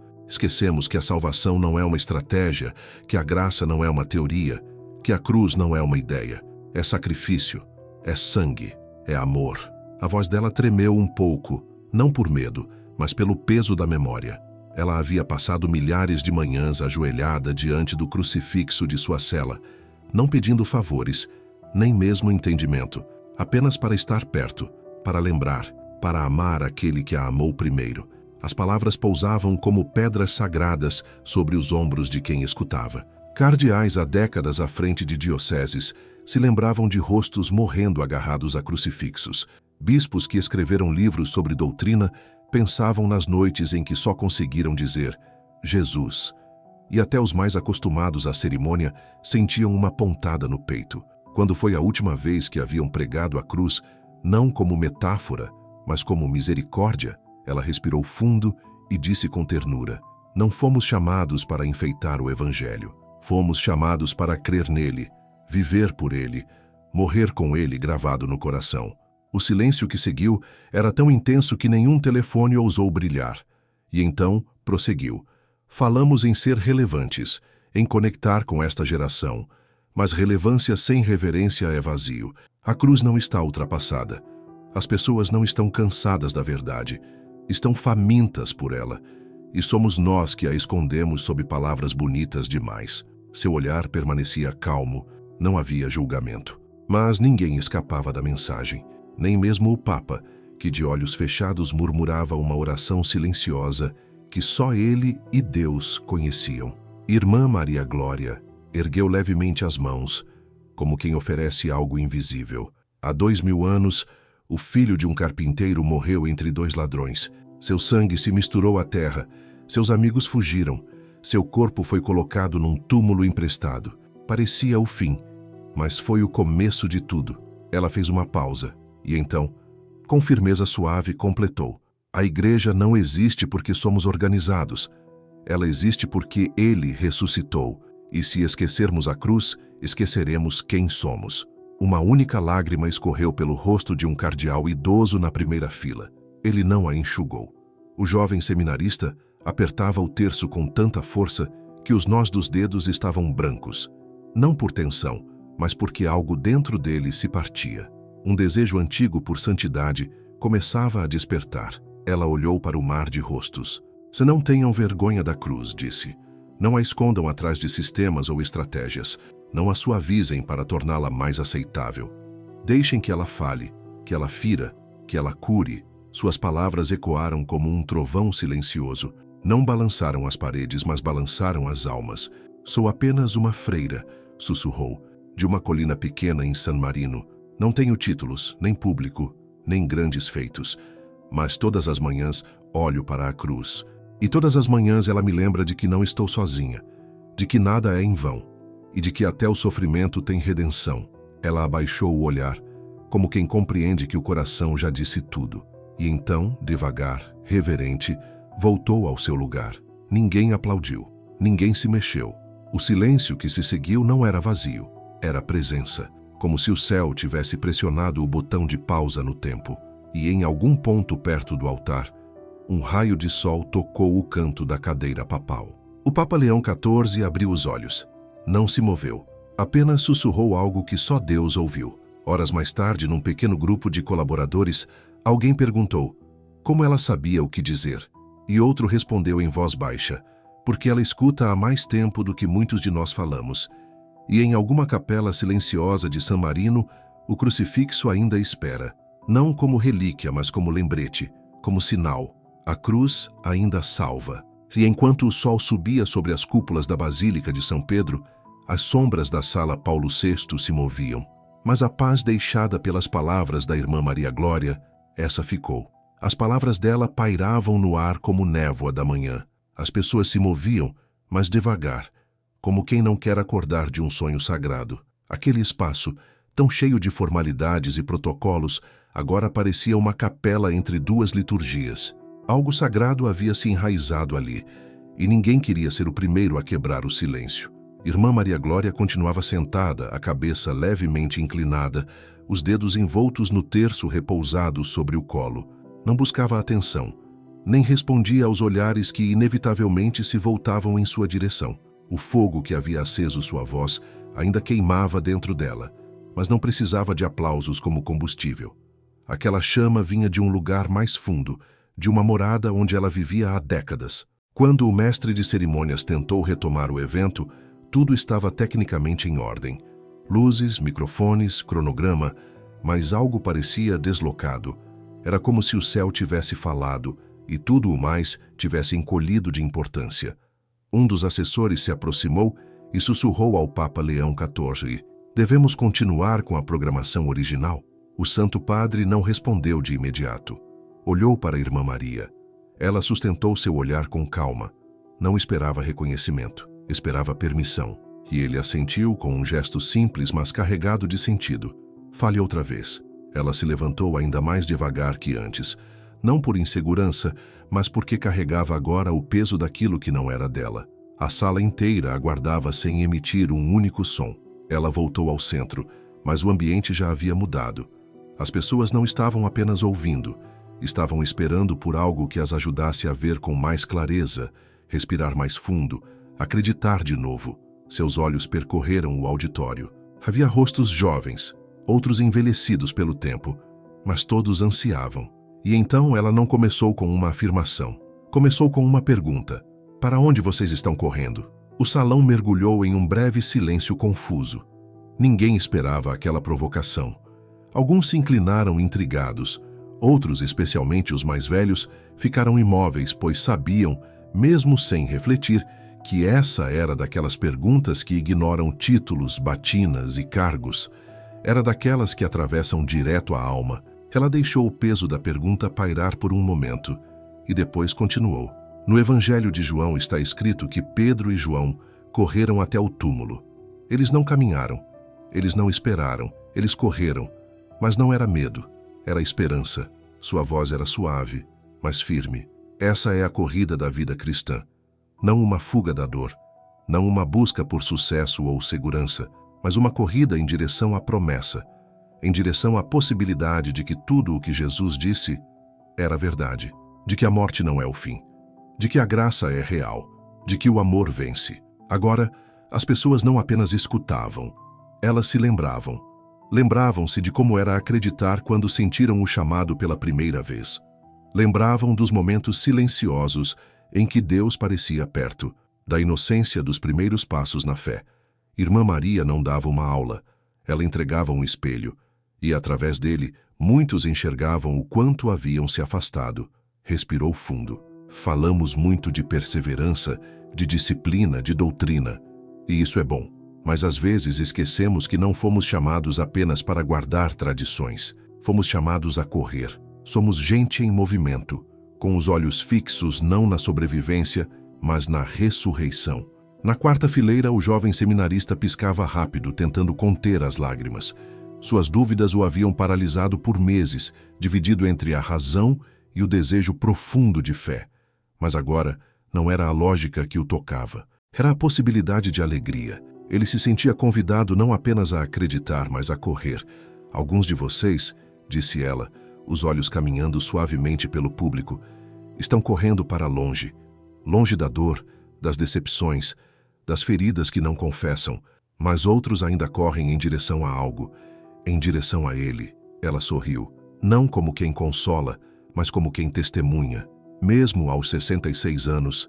que a salvação não é uma estratégia, que a graça não é uma teoria, que a cruz não é uma ideia. É sacrifício, é sangue, é amor. A voz dela tremeu um pouco, não por medo, mas pelo peso da memória. Ela havia passado milhares de manhãs ajoelhada diante do crucifixo de sua cela, não pedindo favores, nem mesmo entendimento, apenas para estar perto, para lembrar, para amar aquele que a amou primeiro. As palavras pousavam como pedras sagradas sobre os ombros de quem escutava. Cardeais há décadas à frente de dioceses se lembravam de rostos morrendo agarrados a crucifixos. Bispos que escreveram livros sobre doutrina pensavam nas noites em que só conseguiram dizer Jesus. E até os mais acostumados à cerimônia sentiam uma pontada no peito. Quando foi a última vez que haviam pregado a cruz, não como metáfora, mas como misericórdia, ela respirou fundo e disse com ternura: não fomos chamados para enfeitar o Evangelho. Fomos chamados para crer nele, viver por ele, morrer com ele gravado no coração. O silêncio que seguiu era tão intenso que nenhum telefone ousou brilhar. E então prosseguiu: falamos em ser relevantes, em conectar com esta geração. Mas relevância sem reverência é vazio. A cruz não está ultrapassada. As pessoas não estão cansadas da verdade. Estão famintas por ela. E somos nós que a escondemos sob palavras bonitas demais. Seu olhar permanecia calmo, não havia julgamento. Mas ninguém escapava da mensagem. Nem mesmo o Papa, que de olhos fechados murmurava uma oração silenciosa que só ele e Deus conheciam. Irmã Maria Glória ergueu levemente as mãos, como quem oferece algo invisível. Há 2000 anos, o filho de um carpinteiro morreu entre 2 ladrões. Seu sangue se misturou à terra. Seus amigos fugiram. Seu corpo foi colocado num túmulo emprestado. Parecia o fim, mas foi o começo de tudo. Ela fez uma pausa. E então, com firmeza suave, completou: a igreja não existe porque somos organizados. Ela existe porque ele ressuscitou. E se esquecermos a cruz, esqueceremos quem somos. Uma única lágrima escorreu pelo rosto de um cardeal idoso na primeira fila. Ele não a enxugou. O jovem seminarista apertava o terço com tanta força que os nós dos dedos estavam brancos. Não por tensão, mas porque algo dentro dele se partia. Um desejo antigo por santidade começava a despertar. Ela olhou para o mar de rostos. Se não tenham vergonha da cruz, disse. Não a escondam atrás de sistemas ou estratégias. Não a suavizem para torná-la mais aceitável. Deixem que ela fale, que ela fira, que ela cure. Suas palavras ecoaram como um trovão silencioso. Não balançaram as paredes, mas balançaram as almas. Sou apenas uma freira, sussurrou, de uma colina pequena em San Marino. Não tenho títulos, nem público, nem grandes feitos. Mas todas as manhãs olho para a cruz. E todas as manhãs ela me lembra de que não estou sozinha, de que nada é em vão, e de que até o sofrimento tem redenção. Ela abaixou o olhar, como quem compreende que o coração já disse tudo. E então, devagar, reverente, voltou ao seu lugar. Ninguém aplaudiu, ninguém se mexeu. O silêncio que se seguiu não era vazio, era presença. Como se o céu tivesse pressionado o botão de pausa no tempo, e em algum ponto perto do altar, um raio de sol tocou o canto da cadeira papal. O Papa Leão XIV abriu os olhos. Não se moveu, apenas sussurrou algo que só Deus ouviu. Horas mais tarde, num pequeno grupo de colaboradores, alguém perguntou como ela sabia o que dizer, e outro respondeu em voz baixa: porque ela escuta há mais tempo do que muitos de nós falamos. E em alguma capela silenciosa de San Marino, o crucifixo ainda espera, não como relíquia, mas como lembrete, como sinal. A cruz ainda salva. E enquanto o sol subia sobre as cúpulas da Basílica de São Pedro, as sombras da sala Paulo VI se moviam. Mas a paz deixada pelas palavras da irmã Maria Glória, essa ficou. As palavras dela pairavam no ar como névoa da manhã. As pessoas se moviam, mas devagar, como quem não quer acordar de um sonho sagrado. Aquele espaço, tão cheio de formalidades e protocolos, agora parecia uma capela entre duas liturgias. Algo sagrado havia se enraizado ali, e ninguém queria ser o primeiro a quebrar o silêncio. Irmã Maria Glória continuava sentada, a cabeça levemente inclinada, os dedos envoltos no terço repousado sobre o colo. Não buscava atenção, nem respondia aos olhares que inevitavelmente se voltavam em sua direção. O fogo que havia aceso sua voz ainda queimava dentro dela, mas não precisava de aplausos como combustível. Aquela chama vinha de um lugar mais fundo, de uma morada onde ela vivia há décadas. Quando o mestre de cerimônias tentou retomar o evento, tudo estava tecnicamente em ordem. Luzes, microfones, cronograma, mas algo parecia deslocado. Era como se o céu tivesse falado e tudo o mais tivesse encolhido de importância. Um dos assessores se aproximou e sussurrou ao Papa Leão XIV: "Devemos continuar com a programação original?" O Santo Padre não respondeu de imediato. Olhou para a Irmã Maria. Ela sustentou seu olhar com calma. Não esperava reconhecimento, esperava permissão. E ele assentiu com um gesto simples, mas carregado de sentido. "Fale outra vez." Ela se levantou ainda mais devagar que antes, não por insegurança, mas porque carregava agora o peso daquilo que não era dela. A sala inteira aguardava sem emitir um único som. Ela voltou ao centro, mas o ambiente já havia mudado. As pessoas não estavam apenas ouvindo, estavam esperando por algo que as ajudasse a ver com mais clareza, respirar mais fundo, acreditar de novo. Seus olhos percorreram o auditório. Havia rostos jovens, outros envelhecidos pelo tempo, mas todos ansiavam. E então ela não começou com uma afirmação. Começou com uma pergunta: "Para onde vocês estão correndo?" O salão mergulhou em um breve silêncio confuso. Ninguém esperava aquela provocação. Alguns se inclinaram intrigados. Outros, especialmente os mais velhos, ficaram imóveis, pois sabiam, mesmo sem refletir, que essa era daquelas perguntas que ignoram títulos, batinas e cargos. Era daquelas que atravessam direto a alma. Ela deixou o peso da pergunta pairar por um momento e depois continuou. No Evangelho de João está escrito que Pedro e João correram até o túmulo. Eles não caminharam, eles não esperaram, eles correram. Mas não era medo, era esperança. Sua voz era suave, mas firme. Essa é a corrida da vida cristã. Não uma fuga da dor, não uma busca por sucesso ou segurança, mas uma corrida em direção à promessa, em direção à possibilidade de que tudo o que Jesus disse era verdade, de que a morte não é o fim, de que a graça é real, de que o amor vence. Agora, as pessoas não apenas escutavam, elas se lembravam. Lembravam-se de como era acreditar quando sentiram o chamado pela primeira vez. Lembravam dos momentos silenciosos em que Deus parecia perto, da inocência dos primeiros passos na fé. Irmã Maria não dava uma aula, ela entregava um espelho, e através dele muitos enxergavam o quanto haviam se afastado. Respirou fundo. Falamos muito de perseverança, de disciplina, de doutrina, e isso é bom. Mas às vezes esquecemos que não fomos chamados apenas para guardar tradições. Fomos chamados a correr. Somos gente em movimento, com os olhos fixos não na sobrevivência, mas na ressurreição. Na quarta fileira, o jovem seminarista piscava rápido, tentando conter as lágrimas. Suas dúvidas o haviam paralisado por meses, dividido entre a razão e o desejo profundo de fé. Mas agora não era a lógica que o tocava. Era a possibilidade de alegria. Ele se sentia convidado não apenas a acreditar, mas a correr. "Alguns de vocês", disse ela, os olhos caminhando suavemente pelo público, "estão correndo para longe, longe da dor, das decepções, das feridas que não confessam, mas outros ainda correm em direção a algo, em direção a Ele." Ela sorriu, não como quem consola, mas como quem testemunha. "Mesmo aos 66 anos,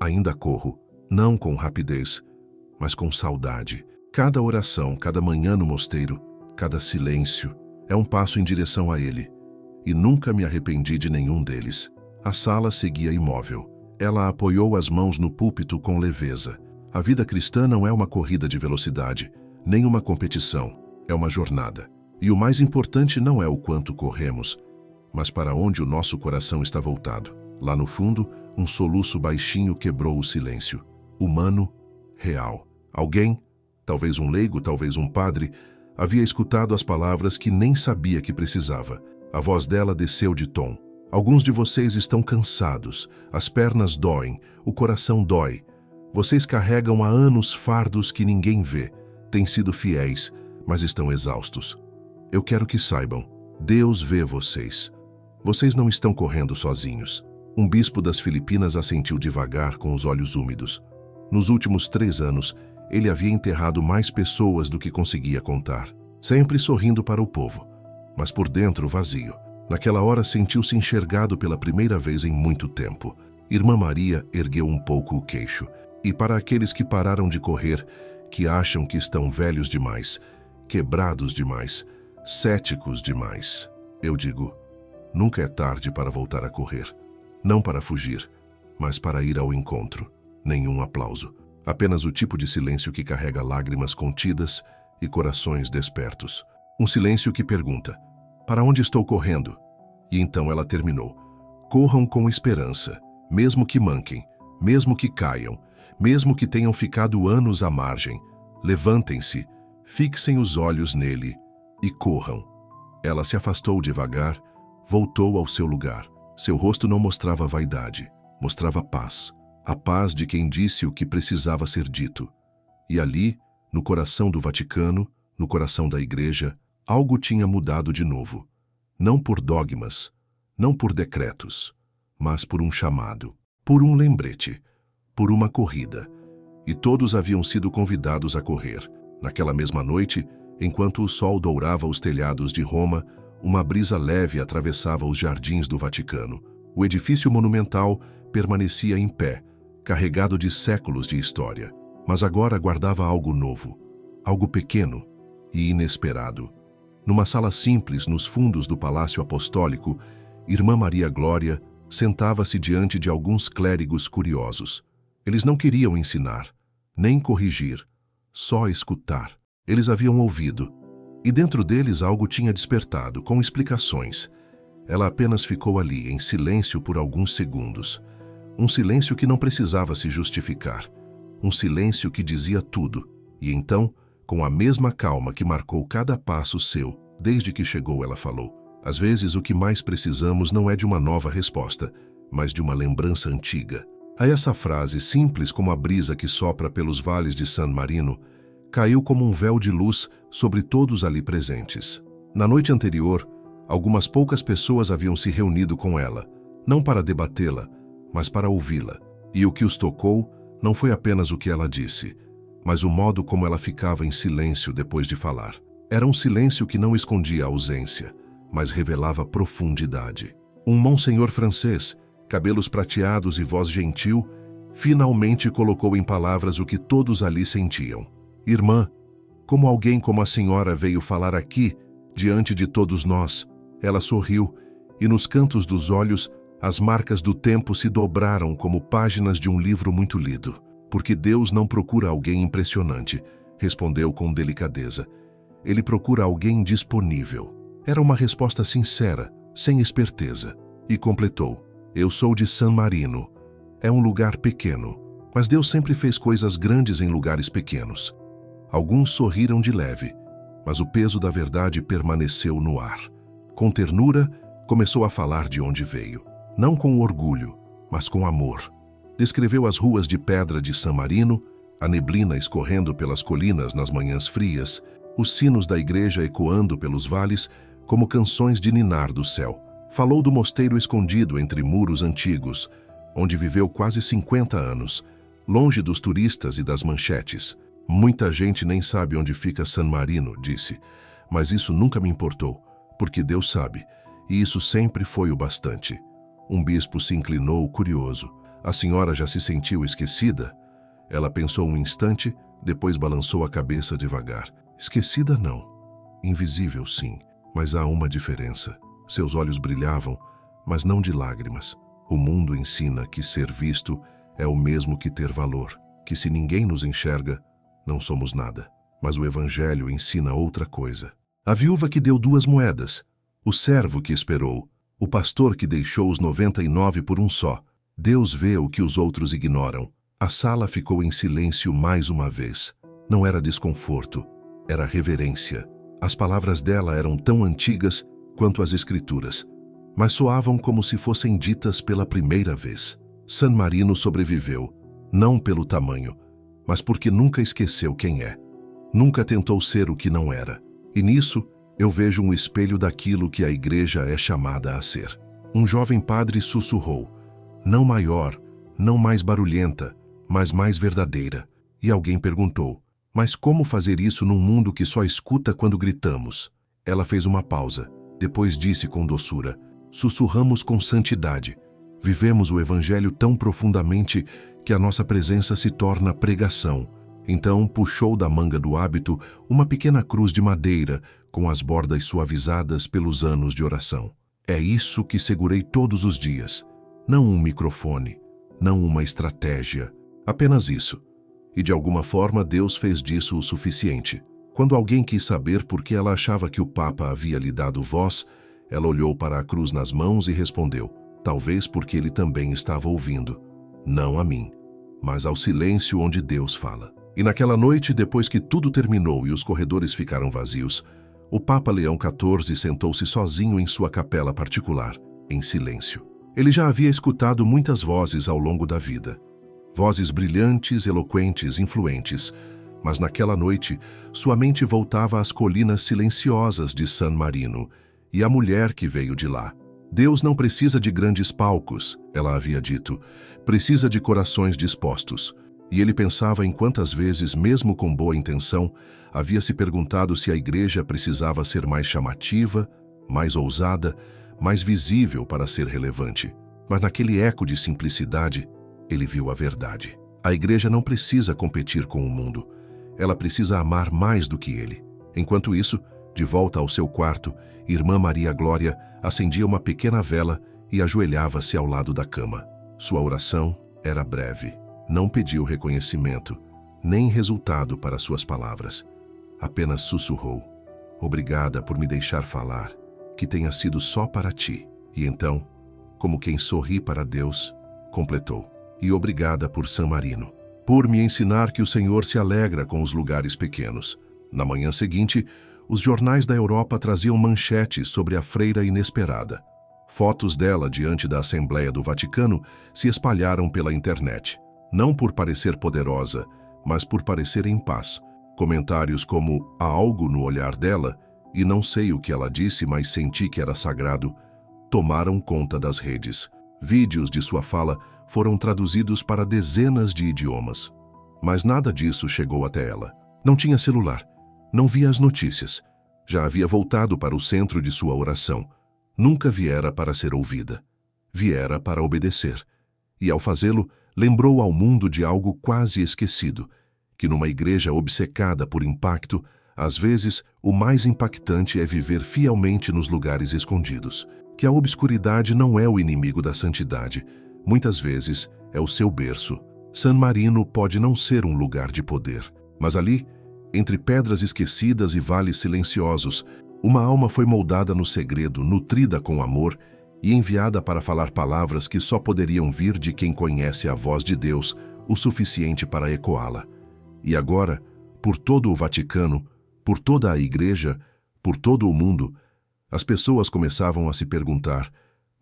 ainda corro, não com rapidez, mas com saudade. Cada oração, cada manhã no mosteiro, cada silêncio, é um passo em direção a Ele. E nunca me arrependi de nenhum deles." A sala seguia imóvel. Ela apoiou as mãos no púlpito com leveza. A vida cristã não é uma corrida de velocidade, nem uma competição, é uma jornada. E o mais importante não é o quanto corremos, mas para onde o nosso coração está voltado. Lá no fundo, um soluço baixinho quebrou o silêncio. Humano, real. Alguém, talvez um leigo, talvez um padre, havia escutado as palavras que nem sabia que precisava. A voz dela desceu de tom. Alguns de vocês estão cansados, as pernas doem, o coração dói. Vocês carregam há anos fardos que ninguém vê, têm sido fiéis, mas estão exaustos. Eu quero que saibam, Deus vê vocês. Vocês não estão correndo sozinhos. Um bispo das Filipinas assentiu devagar com os olhos úmidos. Nos últimos 3 anos, ele havia enterrado mais pessoas do que conseguia contar, sempre sorrindo para o povo, mas por dentro vazio. Naquela hora sentiu-se enxergado pela primeira vez em muito tempo. Irmã Maria ergueu um pouco o queixo. E para aqueles que pararam de correr, que acham que estão velhos demais, quebrados demais, céticos demais, eu digo, nunca é tarde para voltar a correr. Não para fugir, mas para ir ao encontro. Nenhum aplauso. Apenas o tipo de silêncio que carrega lágrimas contidas e corações despertos. Um silêncio que pergunta, para onde estou correndo? E então ela terminou. Corram com esperança, mesmo que manquem, mesmo que caiam, mesmo que tenham ficado anos à margem. Levantem-se, fixem os olhos nele e corram. Ela se afastou devagar, voltou ao seu lugar. Seu rosto não mostrava vaidade, mostrava paz. A paz de quem disse o que precisava ser dito. E ali, no coração do Vaticano, no coração da Igreja, algo tinha mudado de novo. Não por dogmas, não por decretos, mas por um chamado, por um lembrete, por uma corrida. E todos haviam sido convidados a correr. Naquela mesma noite, enquanto o sol dourava os telhados de Roma, uma brisa leve atravessava os jardins do Vaticano. O edifício monumental permanecia em pé, carregado de séculos de história, mas agora guardava algo novo, algo pequeno e inesperado. Numa sala simples nos fundos do Palácio Apostólico, Irmã Maria Glória sentava-se diante de alguns clérigos curiosos. Eles não queriam ensinar, nem corrigir, só escutar. Eles haviam ouvido, e dentro deles algo tinha despertado, com explicações. Ela apenas ficou ali, em silêncio por alguns segundos. Um silêncio que não precisava se justificar. Um silêncio que dizia tudo. E então, com a mesma calma que marcou cada passo seu, desde que chegou, ela falou: às vezes o que mais precisamos não é de uma nova resposta, mas de uma lembrança antiga. A essa frase, simples como a brisa que sopra pelos vales de San Marino, caiu como um véu de luz sobre todos ali presentes. Na noite anterior, algumas poucas pessoas haviam se reunido com ela, não para debatê-la, mas para ouvi-la. E o que os tocou não foi apenas o que ela disse, mas o modo como ela ficava em silêncio depois de falar. Era um silêncio que não escondia a ausência, mas revelava profundidade. Um monsenhor francês, cabelos prateados e voz gentil, finalmente colocou em palavras o que todos ali sentiam. Irmã, como alguém como a senhora veio falar aqui, diante de todos nós? Ela sorriu, e nos cantos dos olhos, as marcas do tempo se dobraram como páginas de um livro muito lido. Porque Deus não procura alguém impressionante, respondeu com delicadeza. Ele procura alguém disponível. Era uma resposta sincera, sem esperteza. E completou: eu sou de San Marino. É um lugar pequeno, mas Deus sempre fez coisas grandes em lugares pequenos. Alguns sorriram de leve, mas o peso da verdade permaneceu no ar. Com ternura, começou a falar de onde veio. Não com orgulho, mas com amor. Descreveu as ruas de pedra de San Marino, a neblina escorrendo pelas colinas nas manhãs frias, os sinos da igreja ecoando pelos vales como canções de ninar do céu. Falou do mosteiro escondido entre muros antigos, onde viveu quase 50 anos, longe dos turistas e das manchetes. Muita gente nem sabe onde fica San Marino, disse, mas isso nunca me importou, porque Deus sabe, e isso sempre foi o bastante. Um bispo se inclinou, curioso. A senhora já se sentiu esquecida? Ela pensou um instante, depois balançou a cabeça devagar. Esquecida não. Invisível sim, mas há uma diferença. Seus olhos brilhavam, mas não de lágrimas. O mundo ensina que ser visto é o mesmo que ter valor, que se ninguém nos enxerga, não somos nada. Mas o Evangelho ensina outra coisa. A viúva que deu 2 moedas, o servo que esperou, o pastor que deixou os 99 por um só. Deus vê o que os outros ignoram. A sala ficou em silêncio mais uma vez. Não era desconforto, era reverência. As palavras dela eram tão antigas quanto as Escrituras, mas soavam como se fossem ditas pela primeira vez. San Marino sobreviveu, não pelo tamanho, mas porque nunca esqueceu quem é. Nunca tentou ser o que não era. E nisso, eu vejo um espelho daquilo que a igreja é chamada a ser. Um jovem padre sussurrou, não maior, não mais barulhenta, mas mais verdadeira. E alguém perguntou, mas como fazer isso num mundo que só escuta quando gritamos? Ela fez uma pausa, depois disse com doçura, sussurramos com santidade. Vivemos o Evangelho tão profundamente que a nossa presença se torna pregação. Então puxou da manga do hábito uma pequena cruz de madeira com as bordas suavizadas pelos anos de oração. É isso que segurei todos os dias. Não um microfone, não uma estratégia, apenas isso. E de alguma forma Deus fez disso o suficiente. Quando alguém quis saber por que ela achava que o Papa havia lhe dado voz, ela olhou para a cruz nas mãos e respondeu, talvez porque ele também estava ouvindo, não a mim, mas ao silêncio onde Deus fala. E naquela noite, depois que tudo terminou e os corredores ficaram vazios, o Papa Leão XIV sentou-se sozinho em sua capela particular, em silêncio. Ele já havia escutado muitas vozes ao longo da vida. Vozes brilhantes, eloquentes, influentes. Mas naquela noite, sua mente voltava às colinas silenciosas de San Marino e à mulher que veio de lá. Deus não precisa de grandes palcos, ela havia dito. Precisa de corações dispostos. E ele pensava em quantas vezes, mesmo com boa intenção, havia se perguntado se a igreja precisava ser mais chamativa, mais ousada, mais visível para ser relevante. Mas naquele eco de simplicidade, ele viu a verdade. A igreja não precisa competir com o mundo. Ela precisa amar mais do que ele. Enquanto isso, de volta ao seu quarto, Irmã Maria Glória acendia uma pequena vela e ajoelhava-se ao lado da cama. Sua oração era breve. Não pediu reconhecimento, nem resultado para suas palavras. Apenas sussurrou, obrigada por me deixar falar, que tenha sido só para ti. E então, como quem sorri para Deus, completou, e obrigada por San Marino, por me ensinar que o Senhor se alegra com os lugares pequenos. Na manhã seguinte, os jornais da Europa traziam manchetes sobre a freira inesperada. Fotos dela diante da Assembleia do Vaticano se espalharam pela internet. Não por parecer poderosa, mas por parecer em paz. Comentários como há algo no olhar dela, e não sei o que ela disse, mas senti que era sagrado, tomaram conta das redes. Vídeos de sua fala foram traduzidos para dezenas de idiomas. Mas nada disso chegou até ela. Não tinha celular, não via as notícias. Já havia voltado para o centro de sua oração. Nunca viera para ser ouvida. Viera para obedecer. E ao fazê-lo, lembrou ao mundo de algo quase esquecido, que numa igreja obcecada por impacto, às vezes o mais impactante é viver fielmente nos lugares escondidos, que a obscuridade não é o inimigo da santidade, muitas vezes é o seu berço. San Marino pode não ser um lugar de poder, mas ali, entre pedras esquecidas e vales silenciosos, uma alma foi moldada no segredo, nutrida com amor, e enviada para falar palavras que só poderiam vir de quem conhece a voz de Deus o suficiente para ecoá-la. E agora, por todo o Vaticano, por toda a igreja, por todo o mundo, as pessoas começavam a se perguntar,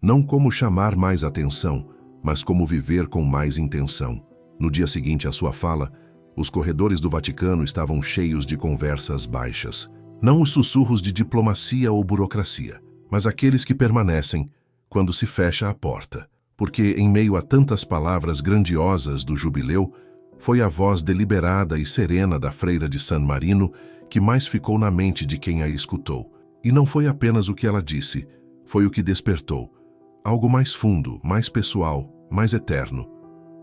não como chamar mais atenção, mas como viver com mais intenção. No dia seguinte à sua fala, os corredores do Vaticano estavam cheios de conversas baixas. Não os sussurros de diplomacia ou burocracia, mas aqueles que permanecem quando se fecha a porta, porque em meio a tantas palavras grandiosas do jubileu, foi a voz deliberada e serena da freira de San Marino que mais ficou na mente de quem a escutou. E não foi apenas o que ela disse, foi o que despertou. Algo mais fundo, mais pessoal, mais eterno.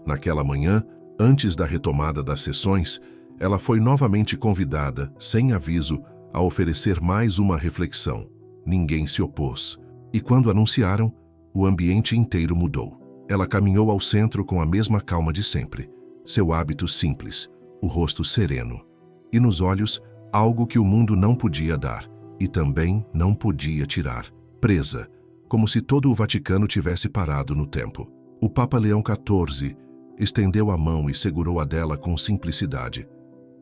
Naquela manhã, antes da retomada das sessões, ela foi novamente convidada, sem aviso, a oferecer mais uma reflexão. Ninguém se opôs. E quando anunciaram, o ambiente inteiro mudou. Ela caminhou ao centro com a mesma calma de sempre. Seu hábito simples, o rosto sereno. E nos olhos, algo que o mundo não podia dar e também não podia tirar. Presa, como se todo o Vaticano tivesse parado no tempo. O Papa Leão XIV estendeu a mão e segurou a dela com simplicidade.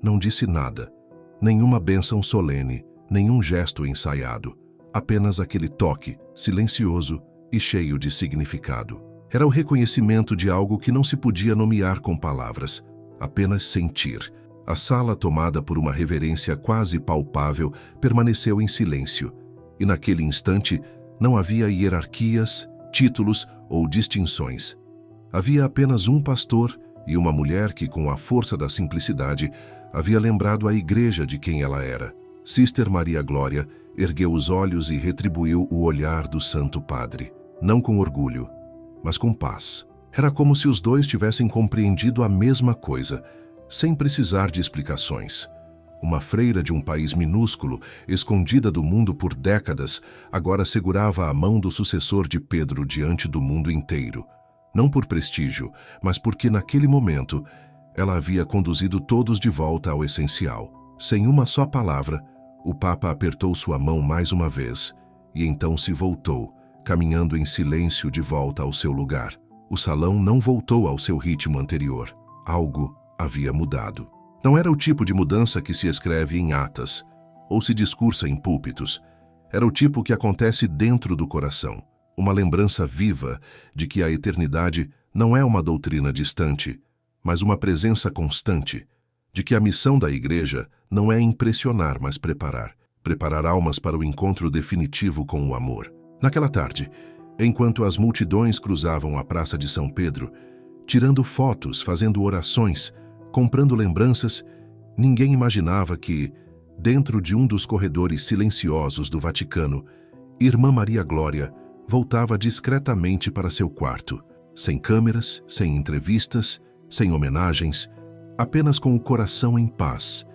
Não disse nada, nenhuma bênção solene, nenhum gesto ensaiado. Apenas aquele toque, silencioso e cheio de significado. Era o reconhecimento de algo que não se podia nomear com palavras, apenas sentir. A sala, tomada por uma reverência quase palpável, permaneceu em silêncio. E naquele instante, não havia hierarquias, títulos ou distinções. Havia apenas um pastor e uma mulher que, com a força da simplicidade, havia lembrado a igreja de quem ela era. Sister Maria Glória ergueu os olhos e retribuiu o olhar do Santo Padre. Não com orgulho, mas com paz. Era como se os dois tivessem compreendido a mesma coisa, sem precisar de explicações. Uma freira de um país minúsculo, escondida do mundo por décadas, agora segurava a mão do sucessor de Pedro diante do mundo inteiro. Não por prestígio, mas porque naquele momento ela havia conduzido todos de volta ao essencial. Sem uma só palavra, o Papa apertou sua mão mais uma vez e então se voltou, caminhando em silêncio de volta ao seu lugar. O salão não voltou ao seu ritmo anterior. Algo havia mudado. Não era o tipo de mudança que se escreve em atas ou se discursa em púlpitos. Era o tipo que acontece dentro do coração. Uma lembrança viva de que a eternidade não é uma doutrina distante, mas uma presença constante, de que a missão da igreja não é impressionar, mas preparar. Preparar almas para o encontro definitivo com o amor. Naquela tarde, enquanto as multidões cruzavam a Praça de São Pedro, tirando fotos, fazendo orações, comprando lembranças, ninguém imaginava que, dentro de um dos corredores silenciosos do Vaticano, Irmã Maria Glória voltava discretamente para seu quarto, sem câmeras, sem entrevistas, sem homenagens, apenas com o coração em paz.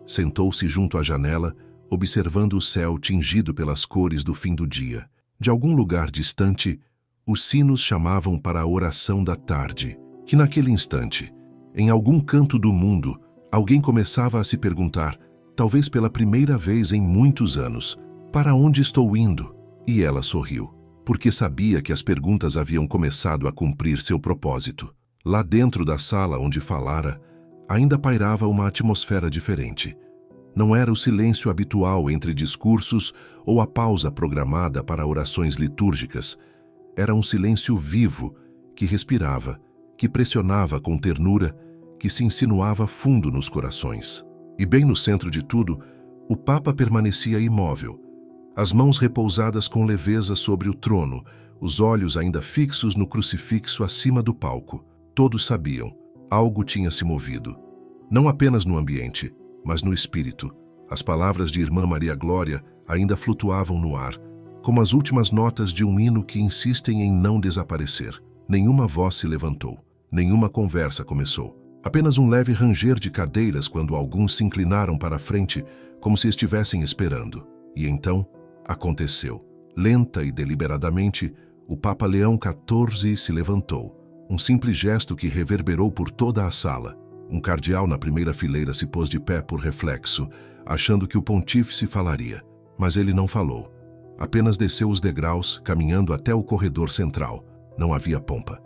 Sentou-se junto à janela, observando o céu tingido pelas cores do fim do dia. De algum lugar distante, os sinos chamavam para a oração da tarde. E naquele instante, em algum canto do mundo, alguém começava a se perguntar, talvez pela primeira vez em muitos anos, para onde estou indo? E ela sorriu, porque sabia que as perguntas haviam começado a cumprir seu propósito. Lá dentro da sala onde falara, ainda pairava uma atmosfera diferente. Não era o silêncio habitual entre discursos ou a pausa programada para orações litúrgicas. Era um silêncio vivo, que respirava, que pressionava com ternura, que se insinuava fundo nos corações. E bem no centro de tudo, o Papa permanecia imóvel, as mãos repousadas com leveza sobre o trono, os olhos ainda fixos no crucifixo acima do palco. Todos sabiam, algo tinha se movido. Não apenas no ambiente, mas no espírito. As palavras de Irmã Maria Glória ainda flutuavam no ar, como as últimas notas de um hino que insistem em não desaparecer. Nenhuma voz se levantou, nenhuma conversa começou. Apenas um leve ranger de cadeiras quando alguns se inclinaram para a frente, como se estivessem esperando. E então, aconteceu. Lenta e deliberadamente, o Papa Leão XIV se levantou. Um simples gesto que reverberou por toda a sala. Um cardeal na primeira fileira se pôs de pé por reflexo, achando que o pontífice falaria. Mas ele não falou. Apenas desceu os degraus, caminhando até o corredor central. Não havia pompa.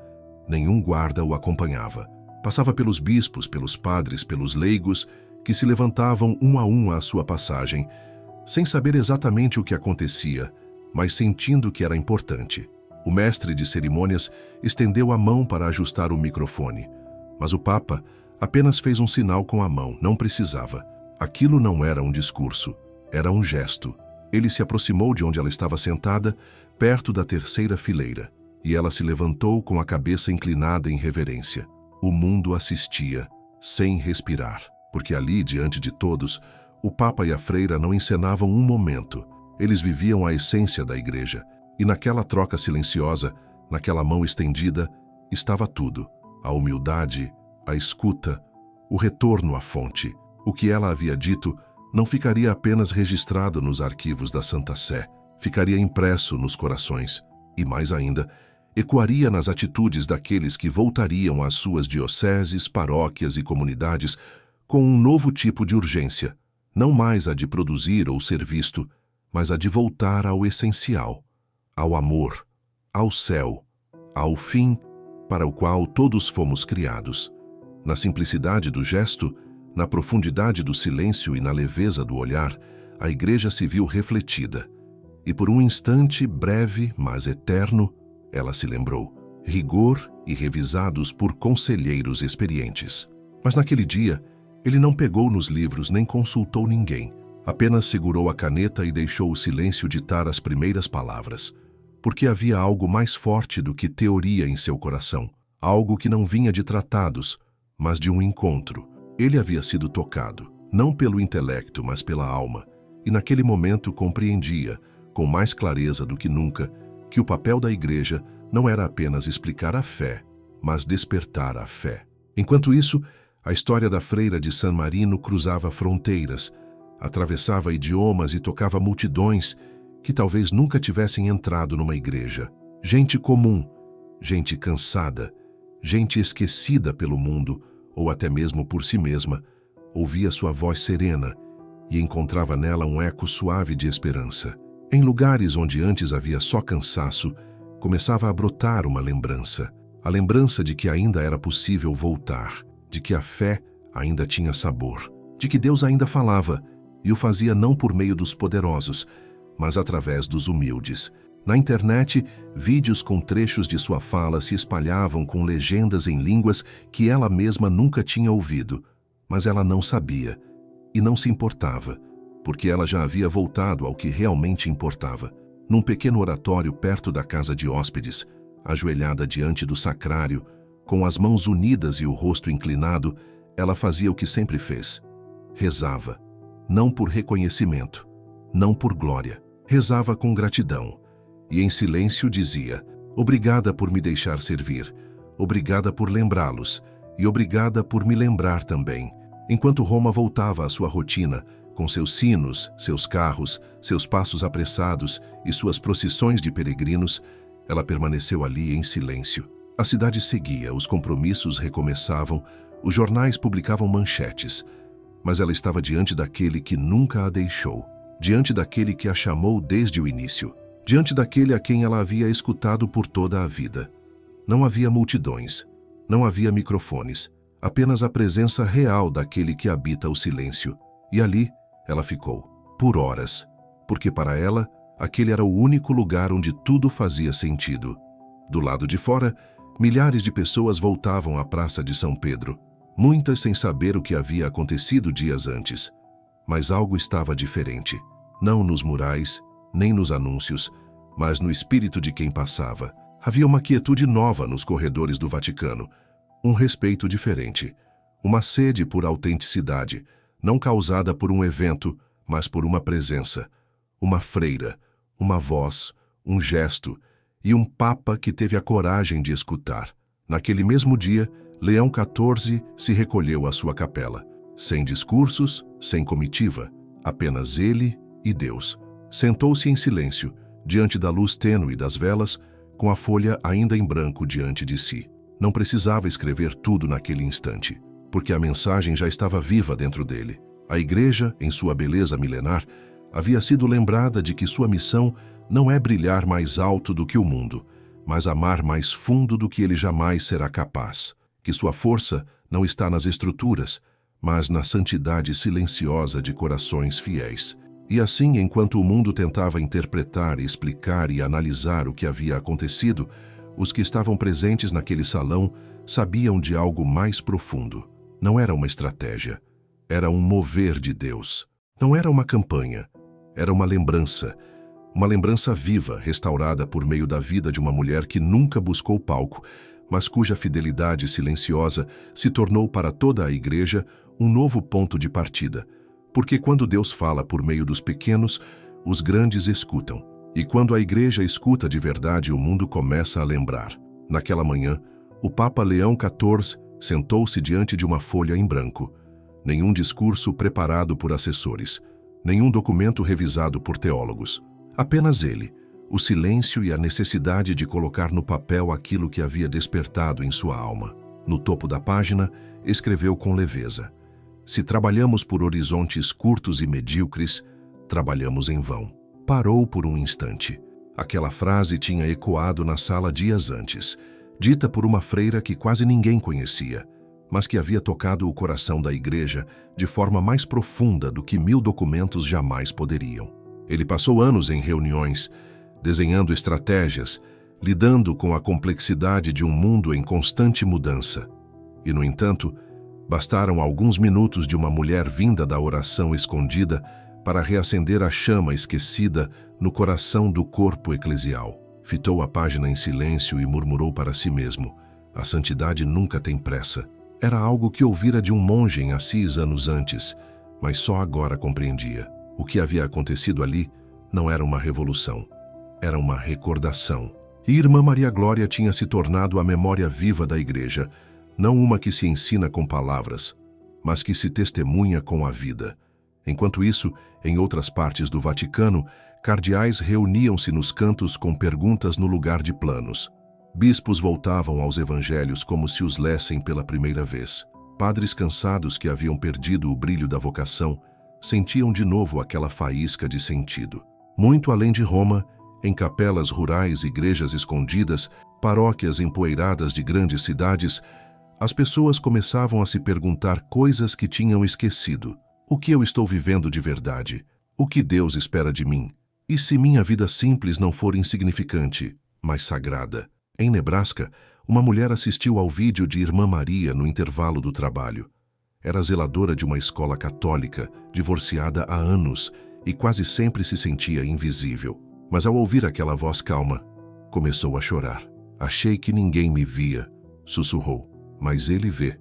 Nenhum guarda o acompanhava. Passava pelos bispos, pelos padres, pelos leigos, que se levantavam um a um à sua passagem, sem saber exatamente o que acontecia, mas sentindo que era importante. O mestre de cerimônias estendeu a mão para ajustar o microfone, mas o Papa apenas fez um sinal com a mão, não precisava. Aquilo não era um discurso, era um gesto. Ele se aproximou de onde ela estava sentada, perto da terceira fileira, e ela se levantou com a cabeça inclinada em reverência. O mundo assistia, sem respirar, porque ali, diante de todos, o Papa e a freira não encenavam um momento. Eles viviam a essência da igreja, e naquela troca silenciosa, naquela mão estendida, estava tudo: a humildade, a escuta, o retorno à fonte. O que ela havia dito não ficaria apenas registrado nos arquivos da Santa Sé, ficaria impresso nos corações. E mais ainda, ecoaria nas atitudes daqueles que voltariam às suas dioceses, paróquias e comunidades com um novo tipo de urgência, não mais a de produzir ou ser visto, mas a de voltar ao essencial, ao amor, ao céu, ao fim para o qual todos fomos criados. Na simplicidade do gesto, na profundidade do silêncio e na leveza do olhar, a Igreja se viu refletida. E por um instante breve, mas eterno, ela se lembrou, rigor e revisados por conselheiros experientes. Mas naquele dia, ele não pegou nos livros nem consultou ninguém. Apenas segurou a caneta e deixou o silêncio ditar as primeiras palavras. Porque havia algo mais forte do que teoria em seu coração. Algo que não vinha de tratados, mas de um encontro. Ele havia sido tocado, não pelo intelecto, mas pela alma. E naquele momento compreendia, com mais clareza do que nunca, que o papel da Igreja não era apenas explicar a fé, mas despertar a fé. Enquanto isso, a história da freira de San Marino cruzava fronteiras, atravessava idiomas e tocava multidões que talvez nunca tivessem entrado numa igreja. Gente comum, gente cansada, gente esquecida pelo mundo ou até mesmo por si mesma, ouvia sua voz serena e encontrava nela um eco suave de esperança. Em lugares onde antes havia só cansaço, começava a brotar uma lembrança. A lembrança de que ainda era possível voltar, de que a fé ainda tinha sabor, de que Deus ainda falava e o fazia não por meio dos poderosos, mas através dos humildes. Na internet, vídeos com trechos de sua fala se espalhavam com legendas em línguas que ela mesma nunca tinha ouvido, mas ela não sabia e não se importava, porque ela já havia voltado ao que realmente importava. Num pequeno oratório perto da casa de hóspedes, ajoelhada diante do sacrário, com as mãos unidas e o rosto inclinado, ela fazia o que sempre fez. Rezava, não por reconhecimento, não por glória. Rezava com gratidão e em silêncio dizia: obrigada por me deixar servir, obrigada por lembrá-los e obrigada por me lembrar também. Enquanto Roma voltava à sua rotina, com seus sinos, seus carros, seus passos apressados e suas procissões de peregrinos, ela permaneceu ali em silêncio. A cidade seguia, os compromissos recomeçavam, os jornais publicavam manchetes, mas ela estava diante daquele que nunca a deixou, diante daquele que a chamou desde o início, diante daquele a quem ela havia escutado por toda a vida. Não havia multidões, não havia microfones, apenas a presença real daquele que habita o silêncio. E ali ela ficou, por horas, porque para ela, aquele era o único lugar onde tudo fazia sentido. Do lado de fora, milhares de pessoas voltavam à Praça de São Pedro, muitas sem saber o que havia acontecido dias antes. Mas algo estava diferente, não nos murais, nem nos anúncios, mas no espírito de quem passava. Havia uma quietude nova nos corredores do Vaticano, um respeito diferente, uma sede por autenticidade, não causada por um evento, mas por uma presença, uma freira, uma voz, um gesto e um papa que teve a coragem de escutar. Naquele mesmo dia, Leão XIV se recolheu à sua capela, sem discursos, sem comitiva, apenas ele e Deus. Sentou-se em silêncio, diante da luz tênue das velas, com a folha ainda em branco diante de si. Não precisava escrever tudo naquele instante, porque a mensagem já estava viva dentro dele. A Igreja, em sua beleza milenar, havia sido lembrada de que sua missão não é brilhar mais alto do que o mundo, mas amar mais fundo do que ele jamais será capaz. Que sua força não está nas estruturas, mas na santidade silenciosa de corações fiéis. E assim, enquanto o mundo tentava interpretar, explicar e analisar o que havia acontecido, os que estavam presentes naquele salão sabiam de algo mais profundo. Não era uma estratégia, era um mover de Deus. Não era uma campanha, era uma lembrança viva, restaurada por meio da vida de uma mulher que nunca buscou palco, mas cuja fidelidade silenciosa se tornou para toda a Igreja um novo ponto de partida. Porque quando Deus fala por meio dos pequenos, os grandes escutam. E quando a Igreja escuta de verdade, o mundo começa a lembrar. Naquela manhã, o Papa Leão XIV sentou-se diante de uma folha em branco. Nenhum discurso preparado por assessores, nenhum documento revisado por teólogos. Apenas ele, o silêncio e a necessidade de colocar no papel aquilo que havia despertado em sua alma. No topo da página, escreveu com leveza: se trabalhamos por horizontes curtos e medíocres, trabalhamos em vão. Parou por um instante. Aquela frase tinha ecoado na sala dias antes, dita por uma freira que quase ninguém conhecia, mas que havia tocado o coração da igreja de forma mais profunda do que 1000 documentos jamais poderiam. Ele passou anos em reuniões, desenhando estratégias, lidando com a complexidade de um mundo em constante mudança. E, no entanto, bastaram alguns minutos de uma mulher vinda da oração escondida para reacender a chama esquecida no coração do corpo eclesial. Fitou a página em silêncio e murmurou para si mesmo: a santidade nunca tem pressa. Era algo que ouvira de um monge em Assis anos antes, mas só agora compreendia. O que havia acontecido ali não era uma revolução, era uma recordação. E Irmã Maria Glória tinha se tornado a memória viva da igreja, não uma que se ensina com palavras, mas que se testemunha com a vida. Enquanto isso, em outras partes do Vaticano, cardeais reuniam-se nos cantos com perguntas no lugar de planos. Bispos voltavam aos evangelhos como se os lessem pela primeira vez. Padres cansados que haviam perdido o brilho da vocação sentiam de novo aquela faísca de sentido. Muito além de Roma, em capelas rurais, igrejas escondidas, paróquias empoeiradas de grandes cidades, as pessoas começavam a se perguntar coisas que tinham esquecido. O que eu estou vivendo de verdade? O que Deus espera de mim? E se minha vida simples não for insignificante, mas sagrada? Em Nebraska, uma mulher assistiu ao vídeo de Irmã Maria no intervalo do trabalho. Era zeladora de uma escola católica, divorciada há anos, e quase sempre se sentia invisível. Mas ao ouvir aquela voz calma, começou a chorar. Achei que ninguém me via, sussurrou. Mas ele vê.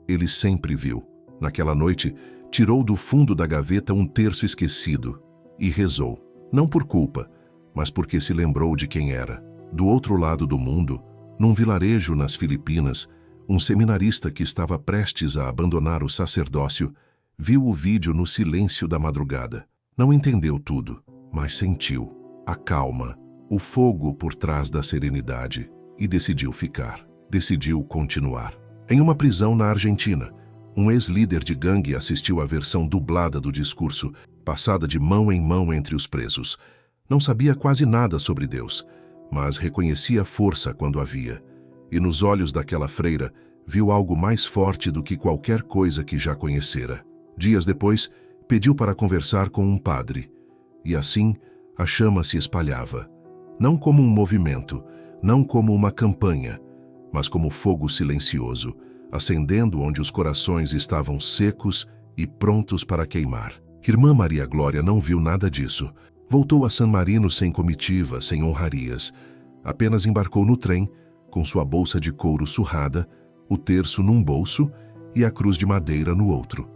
Ele sempre viu. Naquela noite, tirou do fundo da gaveta um terço esquecido e rezou. Não por culpa, mas porque se lembrou de quem era. Do outro lado do mundo, num vilarejo nas Filipinas, um seminarista que estava prestes a abandonar o sacerdócio viu o vídeo no silêncio da madrugada. Não entendeu tudo, mas sentiu a calma, o fogo por trás da serenidade e decidiu ficar, decidiu continuar. Em uma prisão na Argentina, um ex-líder de gangue assistiu à versão dublada do discurso, passada de mão em mão entre os presos. Não sabia quase nada sobre Deus, mas reconhecia força quando a via. E nos olhos daquela freira, viu algo mais forte do que qualquer coisa que já conhecera. Dias depois, pediu para conversar com um padre. E assim, a chama se espalhava. Não como um movimento, não como uma campanha, mas como fogo silencioso, acendendo onde os corações estavam secos e prontos para queimar. Irmã Maria Glória não viu nada disso. Voltou a San Marino sem comitiva, sem honrarias. Apenas embarcou no trem, com sua bolsa de couro surrada, o terço num bolso e a cruz de madeira no outro.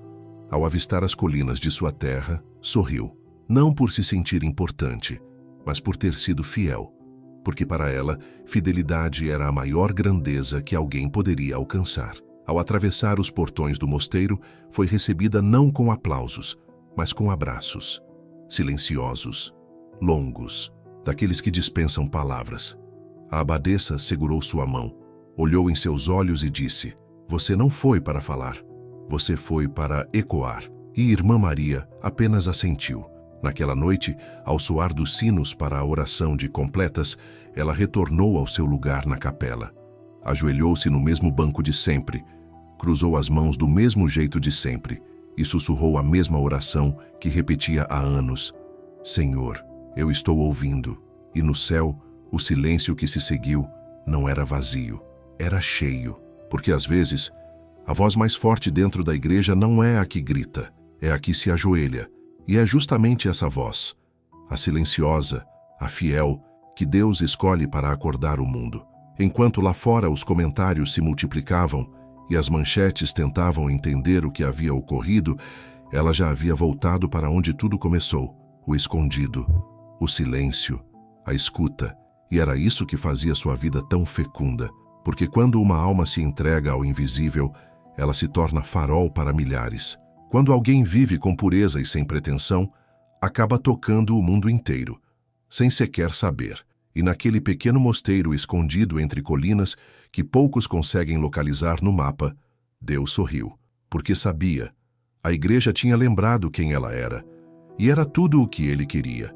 Ao avistar as colinas de sua terra, sorriu. Não por se sentir importante, mas por ter sido fiel. Porque para ela, fidelidade era a maior grandeza que alguém poderia alcançar. Ao atravessar os portões do mosteiro, foi recebida não com aplausos, mas com abraços. Silenciosos, longos, daqueles que dispensam palavras. A abadesa segurou sua mão, olhou em seus olhos e disse: "Você não foi para falar, você foi para ecoar." E Irmã Maria apenas assentiu. Naquela noite, ao soar dos sinos para a oração de completas, ela retornou ao seu lugar na capela. Ajoelhou-se no mesmo banco de sempre, cruzou as mãos do mesmo jeito de sempre e sussurrou a mesma oração que repetia há anos: "Senhor, eu estou ouvindo." E no céu, o silêncio que se seguiu não era vazio, era cheio. Porque às vezes, a voz mais forte dentro da igreja não é a que grita, é a que se ajoelha. E é justamente essa voz, a silenciosa, a fiel, que Deus escolhe para acordar o mundo. Enquanto lá fora os comentários se multiplicavam e as manchetes tentavam entender o que havia ocorrido, ela já havia voltado para onde tudo começou, o escondido, o silêncio, a escuta. E era isso que fazia sua vida tão fecunda, porque quando uma alma se entrega ao invisível, ela se torna farol para milhares. Quando alguém vive com pureza e sem pretensão, acaba tocando o mundo inteiro. sem sequer saber. E naquele pequeno mosteiro escondido entre colinas que poucos conseguem localizar no mapa, Deus sorriu, porque sabia. A igreja tinha lembrado quem ela era, e era tudo o que ele queria.